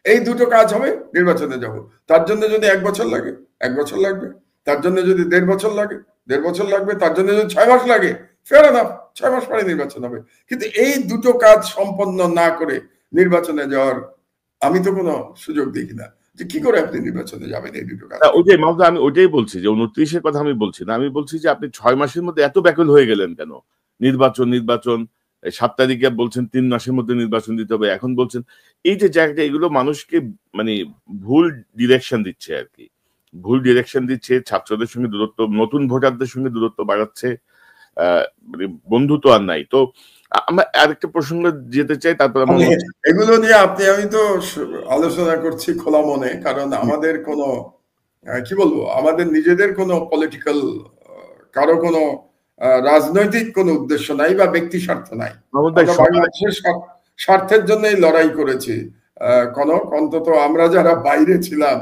এই দুটো কাজ হবে, নির্বাচনে যাব। তার জন্য যদি 1 বছর লাগে 1 বছর লাগবে, তার জন্য যদি 1.5 বছর লাগে 1.5 বছর লাগবে, তার জন্য যদি 6 মাস লাগে, ফেয়ার এনাফ। 6 মাস পরে নির্বাচন হবে। কিন্তু এই দুটো কাজ সম্পন্ন না করে নির্বাচনে যাওয়ার আমি তো কোনো সুযোগ দেখি না, যে কি করে আপনি নির্বাচনে যাবেন এই দুটো কাজ। ওইটাই মাহমুদা, আমি ওইটাই বলছি যে 29-এর কথা আমি বলছি না, আমি বলছি যে আপনি 6 মাসের মধ্যে এত ব্যাকুল হয়ে গেলেন কেন? নির্বাচন নির্বাচন 7 তারিখে বলছেন 3 মাসের মধ্যে নির্বাচন দিতে হবে, এখন বলছেন এই যে জায়গাটা, এগুলো মানুষকে মানে ভুল ডিরেকশন দিচ্ছে আর কি, ভুল ডিরেকশন দিচ্ছে, ছাত্রদের সঙ্গে দূরত্ব, নতুন ভোটারদের সঙ্গে দূরত্ব বাড়াচ্ছে, মানে বন্ধুত্ব আর নাই। তো আমরা আরেকটা প্রসঙ্গে যেতে চাই, তারপর এগুলো নিয়ে আমি তো আলোচনা করছি খোলা মনে, কারণ আমাদের কোনো কি বলবো, আমাদের নিজেদের কোনো পলিটিক্যাল কারো কোনো রাজনৈতিক কোনো উদ্দেশ্য নাই বা ব্যক্তি স্বার্থ নাই। বাংলাদেশের স্বার্থের জন্যই লড়াই করেছি। অন্তত আমরা যারা বাইরে ছিলাম,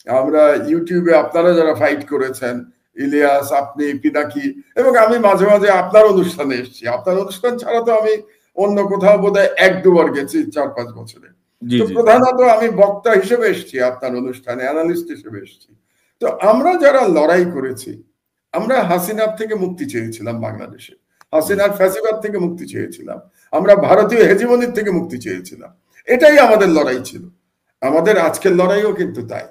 আমরা ইউটিউবে আপনারা যারা ফাইট করেছেন, ইলিয়াস, আপনি, পিনাকি, এবং আমি মাঝে মাঝে আপনার অনুষ্ঠানে এসেছি। আপনার অনুষ্ঠান ছাড়া তো আমি অন্য কোথাও বোধহয় 1-2 বার গেছি 4-5 বছরে। তো প্রধানত আমি বক্তা হিসেবে এসেছি আপনার অনুষ্ঠানে, অ্যানালিস্ট হিসেবে এসেছি। তো আমরা যারা লড়াই করেছি, আমরা হাসিনার থেকে মুক্তি চেয়েছিলাম, বাংলাদেশে হাসিনার ফ্যাসিবাদ থেকে মুক্তি চেয়েছিলাম, আমরা ভারতীয় হেজিমনির থেকে মুক্তি চেয়েছিলাম। এটাই আমাদের লড়াই ছিল। আমাদের আজকের লড়াইও কিন্তু তাই।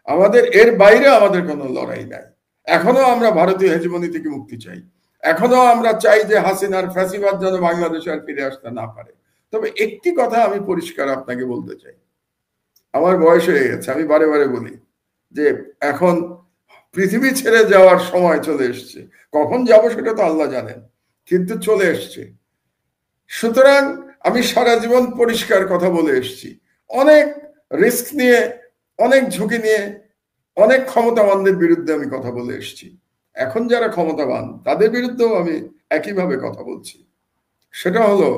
আমাদের এর বাইরে আমাদের কোনো লড়াই নাই। এখনো আমরা ভারতীয় হেজিমনি থেকে মুক্তি চাই, এখনো আমরা চাই যে হাসিনার ফ্যাসিবাদ যেন বাংলাদেশে আর ফিরে আসতে না পারে। তবে একটি কথা আমি পরিষ্কার আপনাকে বলতে চাই, আমার বয়স হয়ে গেছে, আমি বারে বারে বলি যে এখন পৃথিবী ছেড়ে যাওয়ার সময় চলে এসছে। কখন যাব সেটা তো আল্লাহ জানেন, কিন্তু চলে এসছে। সুতরাং আমি সারা জীবন পরিষ্কার কথা বলে এসছি, অনেক রিস্ক নিয়ে, অনেক ঝুঁকি নিয়ে, অনেক ক্ষমতাবানদের বিরুদ্ধে আমি কথা বলে এসছি। এখন যারা ক্ষমতাবান তাদের বিরুদ্ধেও আমি একইভাবে কথা বলছি। সেটা হলো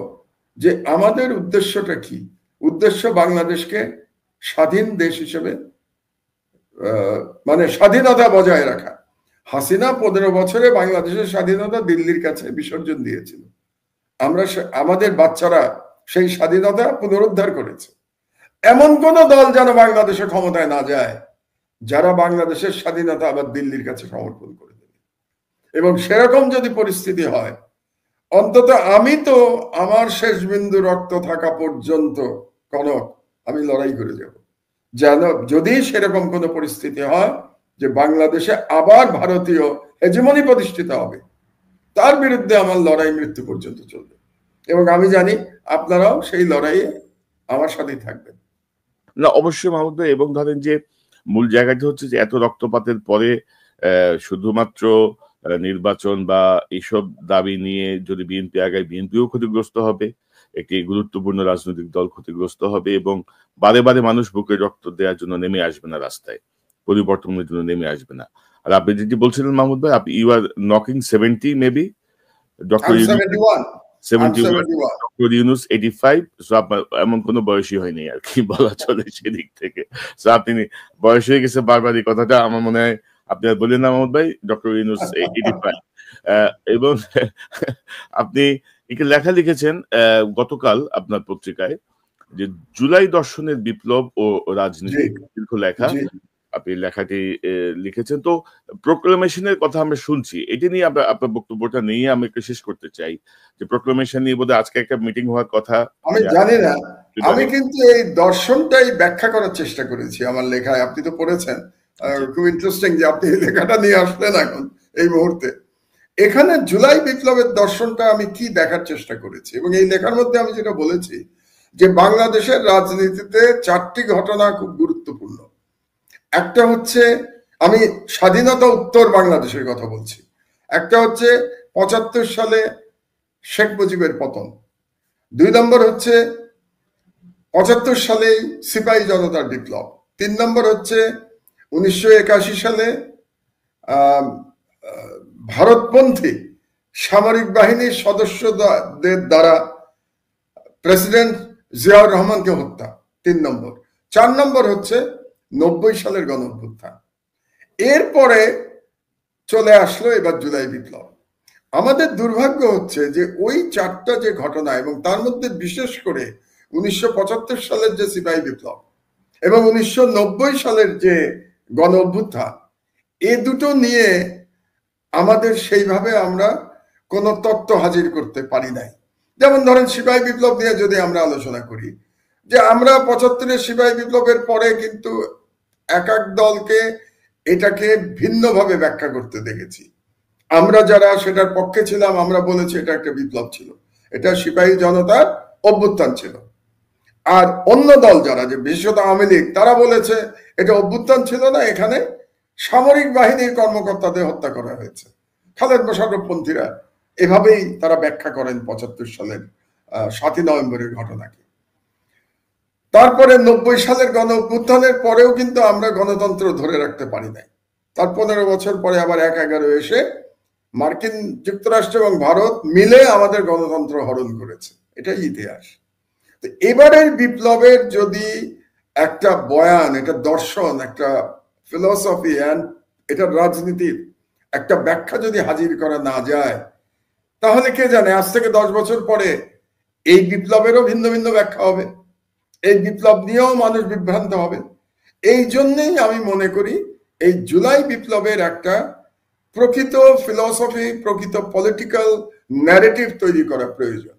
যে আমাদের উদ্দেশ্যটা কি? উদ্দেশ্য বাংলাদেশকে স্বাধীন দেশ হিসেবে, মানে স্বাধীনতা বজায় রাখা। হাসিনা 15 বছরে বাংলাদেশের স্বাধীনতা দিল্লির কাছে বিসর্জন দিয়েছিল। আমরা আমাদের বাচ্চারা সেই স্বাধীনতা পুনরুদ্ধার করেছে। এমন কোন দল যেন বাংলাদেশে ক্ষমতায় না যায় যারা বাংলাদেশের স্বাধীনতা আবার দিল্লির কাছে সমর্পণ করে দেবে। এবং সেরকম যদি পরিস্থিতি হয়, অন্তত আমি তো আমার শেষ বিন্দু রক্ত থাকা পর্যন্ত কনক আমি লড়াই করে যাব, যেন যদি সেরকম কোনো পরিস্থিতি হয় যে বাংলাদেশে আবার ভারতীয় হেজিমনি প্রতিষ্ঠিত হবে, তার বিরুদ্ধে আমার লড়াই মৃত্যু পর্যন্ত চলবে। এবং আমি জানি আপনারাও সেই লড়াইয়ে আমার সাথেই থাকবেন। না, অবশ্যই মাহমুদ ভাই। এবং ধরেন যে মূল জায়গাটি হচ্ছে যে এত রক্তপাতের পরে শুধুমাত্র নির্বাচন বা এইসব দাবি নিয়ে যদি বিএনপি আগায়, বিএনপিও ক্ষতিগ্রস্ত হবে, একটি গুরুত্বপূর্ণ রাজনৈতিক দল ক্ষতিগ্রস্ত হবে, এবং বারে বারে মানুষ বুকে রক্ত দেওয়ার জন্য নেমে আসবে না, রাস্তায় পরিবর্তনের জন্য নেমে আসবে না। আর আপনি যেটি বলছিলেন মাহমুদ ভাই, আপনি you are knocking 70 maybe, doctor 85, আপনার এমন কোনো বয়সই হয়নি আর কি বলা চলে সেদিক থেকে। আপনি বয়স হয়ে গেছে বারবার, এই কথাটা আমার মনে হয় আপনি আর বললেন না মাহমুদ ভাই, ডক্টর ইউনুস 85। এবং আপনি লেখা লিখেছেন গতকাল আপনার পত্রিকায় যে জুলাই দর্শনের বিপ্লব ও রাজনীতি, দীর্ঘ লেখা, আপনি লেখাটি লিখেছেন। তো প্রোক্লামেশনের কথা আমরা শুনছি, এটি নিয়ে আপনার বক্তব্যটা নিয়ে আমি একটু শেষ করতে চাই। যে প্রোক্লামেশন নিয়ে বোধহয় আজকে একটা মিটিং হওয়ার কথা, আমি জানি না। আমি কিন্তু এই দর্শনটাই ব্যাখ্যা করার চেষ্টা করেছি আমার লেখায়। আপনি তো পড়েছেন, খুব ইন্টারেস্টিং যে আপনি এই লেখাটা নিয়ে আসলেন এখন এই মুহূর্তে। এখানে জুলাই বিপ্লবের দর্শনটা আমি কি দেখার চেষ্টা করেছি, এবং এই লেখার মধ্যে আমি যেটা বলেছি যে বাংলাদেশের রাজনীতিতে 4টি ঘটনা খুব গুরুত্বপূর্ণ। একটা হচ্ছে, আমি স্বাধীনতা উত্তর বাংলাদেশের কথা বলছি। একটা হচ্ছে 75 সালে শেখ মুজিবের পতন। 2 নম্বর হচ্ছে 75 সালে সিপাহী জনতার বিপ্লব। 3 নম্বর হচ্ছে 1981 সালে ভারতপন্থী সামরিক বাহিনীর সদস্যদের দ্বারা প্রেসিডেন্ট জিয়াউর রহমানকে হত্যা। 3 নম্বর। 4 নম্বর হচ্ছে 90 সালের গণঅভ্যুত্থান। এরপরে চলে আসলো এবার জুলাই বিপ্লব। আমাদের দুর্ভাগ্য হচ্ছে যে ওই 4টা যে ঘটনা, এবং তার মধ্যে বিশেষ করে 1975 সালের যে সিপাহী বিপ্লব এবং 1990 সালের যে গণঅভ্যুত্থান, এ দুটো নিয়ে আমাদের সেইভাবে আমরা কোনো তত্ত্ব হাজির করতে পারি নাই। যেমন ধরেন সিপাহী বিপ্লব নিয়ে যদি আমরা আলোচনা করি, যে আমরা 75-এর সিপাহী বিপ্লবের পরে কিন্তু এক এক দলকে এটাকে ভিন্নভাবে ব্যাখ্যা করতে দেখেছি। আমরা যারা সেটার পক্ষে ছিলাম আমরা বলেছি এটা একটা বিপ্লব ছিল, এটা সিপাহী জনতার অভ্যুত্থান ছিল। আর অন্য দল যারা, যে বিশেষত আওয়ামী লীগ, তারা বলেছে এটা অভ্যুত্থান ছিল না, এখানে সামরিক বাহিনীর কর্মকর্তাদের হত্যা করা হয়েছে। খালেদ মোশাররফপন্থীরা এভাবেই তারা ব্যাখ্যা করেন 75 সালের 7ই নভেম্বরের ঘটনাকে। তারপরে 90 সালের গণ অভ্যুত্থানের পরেও কিন্তু আমরা গণতন্ত্র ধরে রাখতে পারি নাই। তার 15 বছর পরে আবার 1/11 এসে মার্কিন যুক্তরাষ্ট্র এবং ভারত মিলে আমাদের গণতন্ত্র হরণ করেছে। এটাই ইতিহাস। তো এবারের বিপ্লবের যদি একটা বয়ান, এটা দর্শন, একটা ফিলসফি অ্যান্ড এটা রাজনীতির একটা ব্যাখ্যা যদি হাজির করা না যায়, তাহলে কে জানে আজ থেকে 10 বছর পরে এই বিপ্লবেরও ভিন্ন ভিন্ন ব্যাখ্যা হবে, এই বিপ্লব নিয়েও মানুষ বিভ্রান্ত হবে। এই জন্যই আমি মনে করি এই জুলাই বিপ্লবের একটা প্রকৃত ফিলসফি, প্রকৃত পলিটিক্যাল ন্যারেটিভ তৈরি করা প্রয়োজন।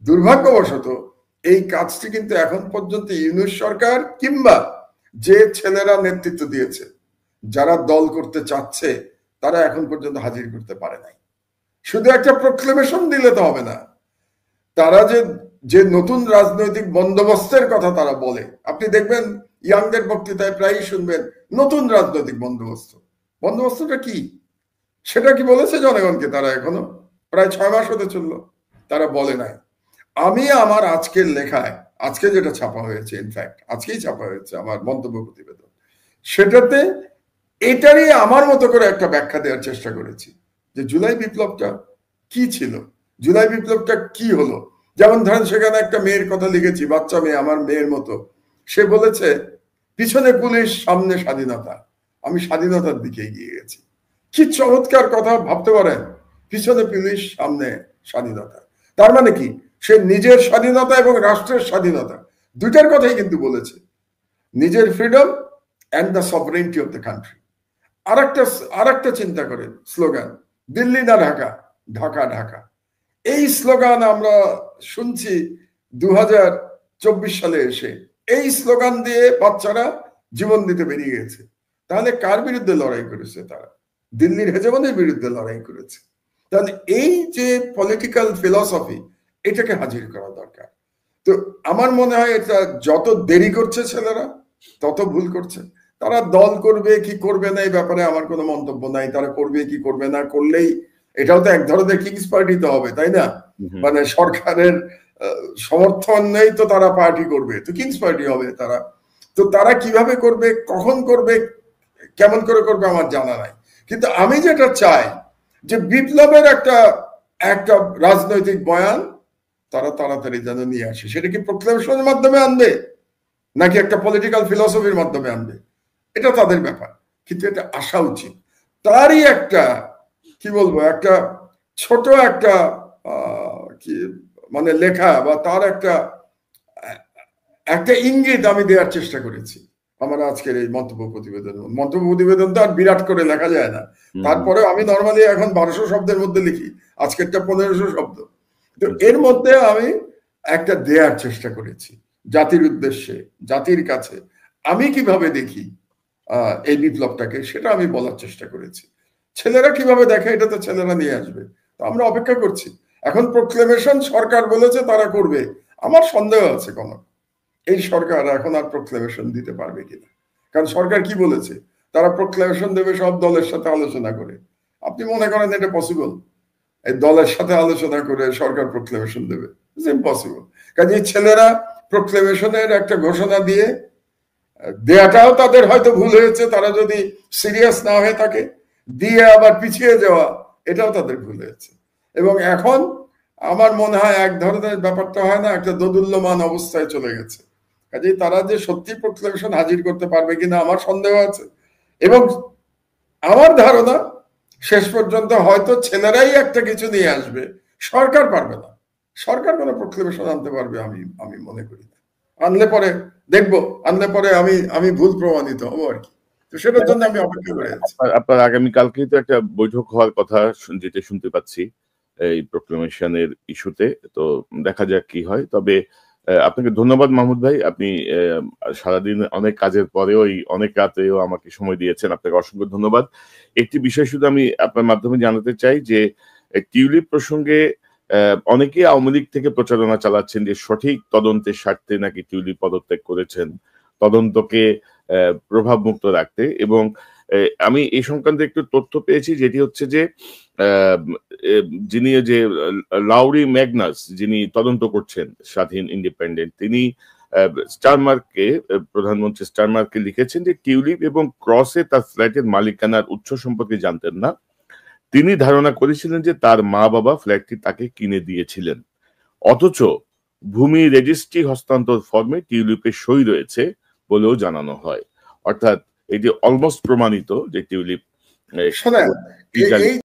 দুর্ভাগ্যবশত এই কাজটি কিন্তু এখন পর্যন্ত ইউনূস সরকার কিংবা যে ছেলেরা নেতৃত্ব দিয়েছে, যারা দল করতে চাচ্ছে, তারা এখন পর্যন্ত হাজির করতে পারে নাই। শুধু একটা প্রক্লেমেশন দিলে তো হবে না। তারা যে নতুন রাজনৈতিক বন্দোবস্তের কথা তারা বলে, আপনি দেখবেন ইয়াংদের বক্তৃতায় প্রায়ই শুনবেন নতুন রাজনৈতিক বন্দোবস্ত। বন্দোবস্তটা কি সেটা কি বলেছে জনগণকে? তারা এখনো প্রায় 6 মাস হতে চললো, তারা বলে নাই। আমি আমার আজকের লেখায়, আজকে যেটা ছাপা হয়েছে, ইনফ্যাক্ট আজকেই ছাপা হয়েছে আমার মন্তব্য প্রতিবেদন, সেটাতে এটারই আমার মতো করে একটা ব্যাখ্যা দেওয়ার চেষ্টা করেছি যে জুলাই বিপ্লবটা কি ছিল, জুলাই বিপ্লবটা কি হলো। যেমন ধরেন সেখানে একটা মেয়ের কথা লিখেছি, বাচ্চা মেয়ে, আমার মেয়ের মতো। সে বলেছে পিছনে পুলিশ, সামনে স্বাধীনতা। আমি স্বাধীনতার দিকে এগিয়ে গেছি। কি চমৎকার কথা, ভাবতে পারেন? পিছনে পুলিশ, সামনে স্বাধীনতা। তার মানে কি, সে নিজের স্বাধীনতা এবং রাষ্ট্রের স্বাধীনতা দুইটার কথাই কিন্তু বলেছে। নিজের freedom and the সভরেনিটি of the country. আরেকটা চিন্তা করেন স্লোগান, দিল্লি না ঢাকা, ঢাকা ঢাকা। এই স্লোগান আমরা শুনছি 2024 সালে এসে। এই স্লোগান দিয়ে বাচ্চারা জীবন দিতে বেরিয়ে গেছে। তাহলে কার বিরুদ্ধে লড়াই করেছে? তারা দিল্লির হেজেমনির বিরুদ্ধে লড়াই করেছে। তাহলে এই যে পলিটিক্যাল ফিলসফি, এটাকে হাজির করা দরকার। তো আমার মনে হয় এটা যত দেরি করছে ছেলেরা, তত ভুল করছে। তারা দল করবে কি করবে না এই ব্যাপারে আমার কোনো মন্তব্য নাই। তারা করবে কি করবে না, করলেই এটাও তো এক ধরনের কিংস পার্টি তো হবে, তাই না? মানে সরকারের সমর্থন নেই তো তারা পার্টি করবে, তো কিংস পার্টি হবে তারা। তো তারা কিভাবে করবে, কখন করবে, কেমন করে করবে আমার জানা নাই। কিন্তু আমি যেটা চাই যে বিপ্লবের একটা রাজনৈতিক বয়ান তারা তাড়াতাড়ি যেন নিয়ে আসে। সেটা কি প্রক্লেমেশনের মাধ্যমে আনবে নাকি একটা পলিটিক্যাল ফিলসফির মাধ্যমে আনবে, এটা তাদের ব্যাপার, কিন্তু এটা আসা উচিত। তারই একটা কি বলবো, একটা ছোট একটা কি মানে লেখা বা তার একটা ইঙ্গিত আমি দেওয়ার চেষ্টা করেছি আমার আজকের এই মন্তব্য প্রতিবেদন। মন্তব্য প্রতিবেদন তো আর বিরাট করে লেখা যায় না, তারপরে আমি নর্মালি এখন 1200 শব্দের মধ্যে লিখি, আজকেরটা 1500 শব্দ। তো এর মধ্যে আমি একটা দেওয়ার চেষ্টা করেছি জাতির উদ্দেশ্যে, জাতির কাছে আমি কিভাবে দেখি এই বিপ্লবটাকে, সেটা আমি বলার চেষ্টা করেছি। ছেলেরা কিভাবে দেখে এটা তো ছেলেরা নিয়ে আসবে, তো আমরা অপেক্ষা করছি। এখন প্রক্লেমেশন সরকার বলেছে তারা করবে, আমার সন্দেহ আছে কোন এই সরকার এখন আর প্রক্লেমেশন দিতে পারবে কিনা। কারণ সরকার কি বলেছে, তারা প্রক্লেমেশন দেবে সব দলের সাথে আলোচনা করে। আপনি মনে করেন এটা পসিবল? এই দলের সাথে আলোচনা করে সরকার প্রক্লেমেশন দেবে? It's impossible. কাজে ছেলেরা প্রক্লেমেশনের একটা ঘোষণা দিয়ে দেয়াটাও তাদের হয়তো ভুল হয়েছে, তারা যদি সিরিয়াস না হয়ে থাকে, দিয়ে আবার পিছিয়ে যাওয়া এটাও তাদের ভুল হয়েছে। এবং এখন আমার মনে হয় এক ধরনের ব্যাপারটা হয় না, একটা দোদুল্যমান অবস্থায় চলে গেছে। কাজেই তারা যে সত্যি প্রক্লেমেশন হাজির করতে পারবে কিনা আমার সন্দেহ আছে। এবং আমার ধারণা শেষ পর্যন্ত হয়তো ছেলেরাই একটা কিছু নিয়ে আসবে, সরকার পারবে না। সরকার কোনো প্রক্লেমেশন আনতে পারবে আমি মনে করি না। আনলে পরে দেখবো, আনলে পরে আমি ভুল প্রমাণিত হবো আর কি। তো সেটার জন্য আমি অপেক্ষা করে আছি। আপনার আগামীকালকেই তো একটা বৈঠক হওয়ার কথা যেটা শুনতে পাচ্ছি, এই প্রোক্লেমেশনের ইস্যুতে। তো দেখা যাক কি হয়। তবে আপনাকে ধন্যবাদ মাহমুদ ভাই। আপনি সারাদিন অনেক কাজের পরেও এই অনেক রাতেও আমাকে সময় দিয়েছেন। আপনাকে অসংখ্য ধন্যবাদ। একটি বিষয় শুধু আমি আপনার মাধ্যমে জানাতে চাই যে টিউলিপ প্রসঙ্গে অনেকেই আওয়ামী লীগ থেকে প্রচারণা চালাচ্ছেন যে সঠিক তদন্তের স্বার্থে নাকি টিউলিপ পদত্যাগ করেছেন, তদন্তকে প্রভাবমুক্ত রাখতে। এবং আমি এই সংক্রান্তে একটু তথ্য পেয়েছি, যেটি হচ্ছে যে যিনি যে লাউরি ম্যাগনাস যিনি তদন্ত করছেন স্বাধীন ইন্ডিপেন্ডেন্ট, তিনি স্টারমার্ককে, প্রধানমন্ত্রী স্টারমার্ককে লিখেছেন যে টিউলিপ এবং ক্রসে তার ফ্ল্যাটের মালিকানার উৎস সম্পর্কে জানতেন না। তিনি ধারণা করেছিলেন যে তার মা বাবা ফ্ল্যাটটি তাকে কিনে দিয়েছিলেন, অথচ ভূমি রেজিস্ট্রি হস্তান্তর ফর্মে টিউলিপের সই রয়েছে বলেও জানানো হয়। অর্থাৎ এটি অলমোস্ট প্রমাণিত যে টিউলিপ শোনেন, এই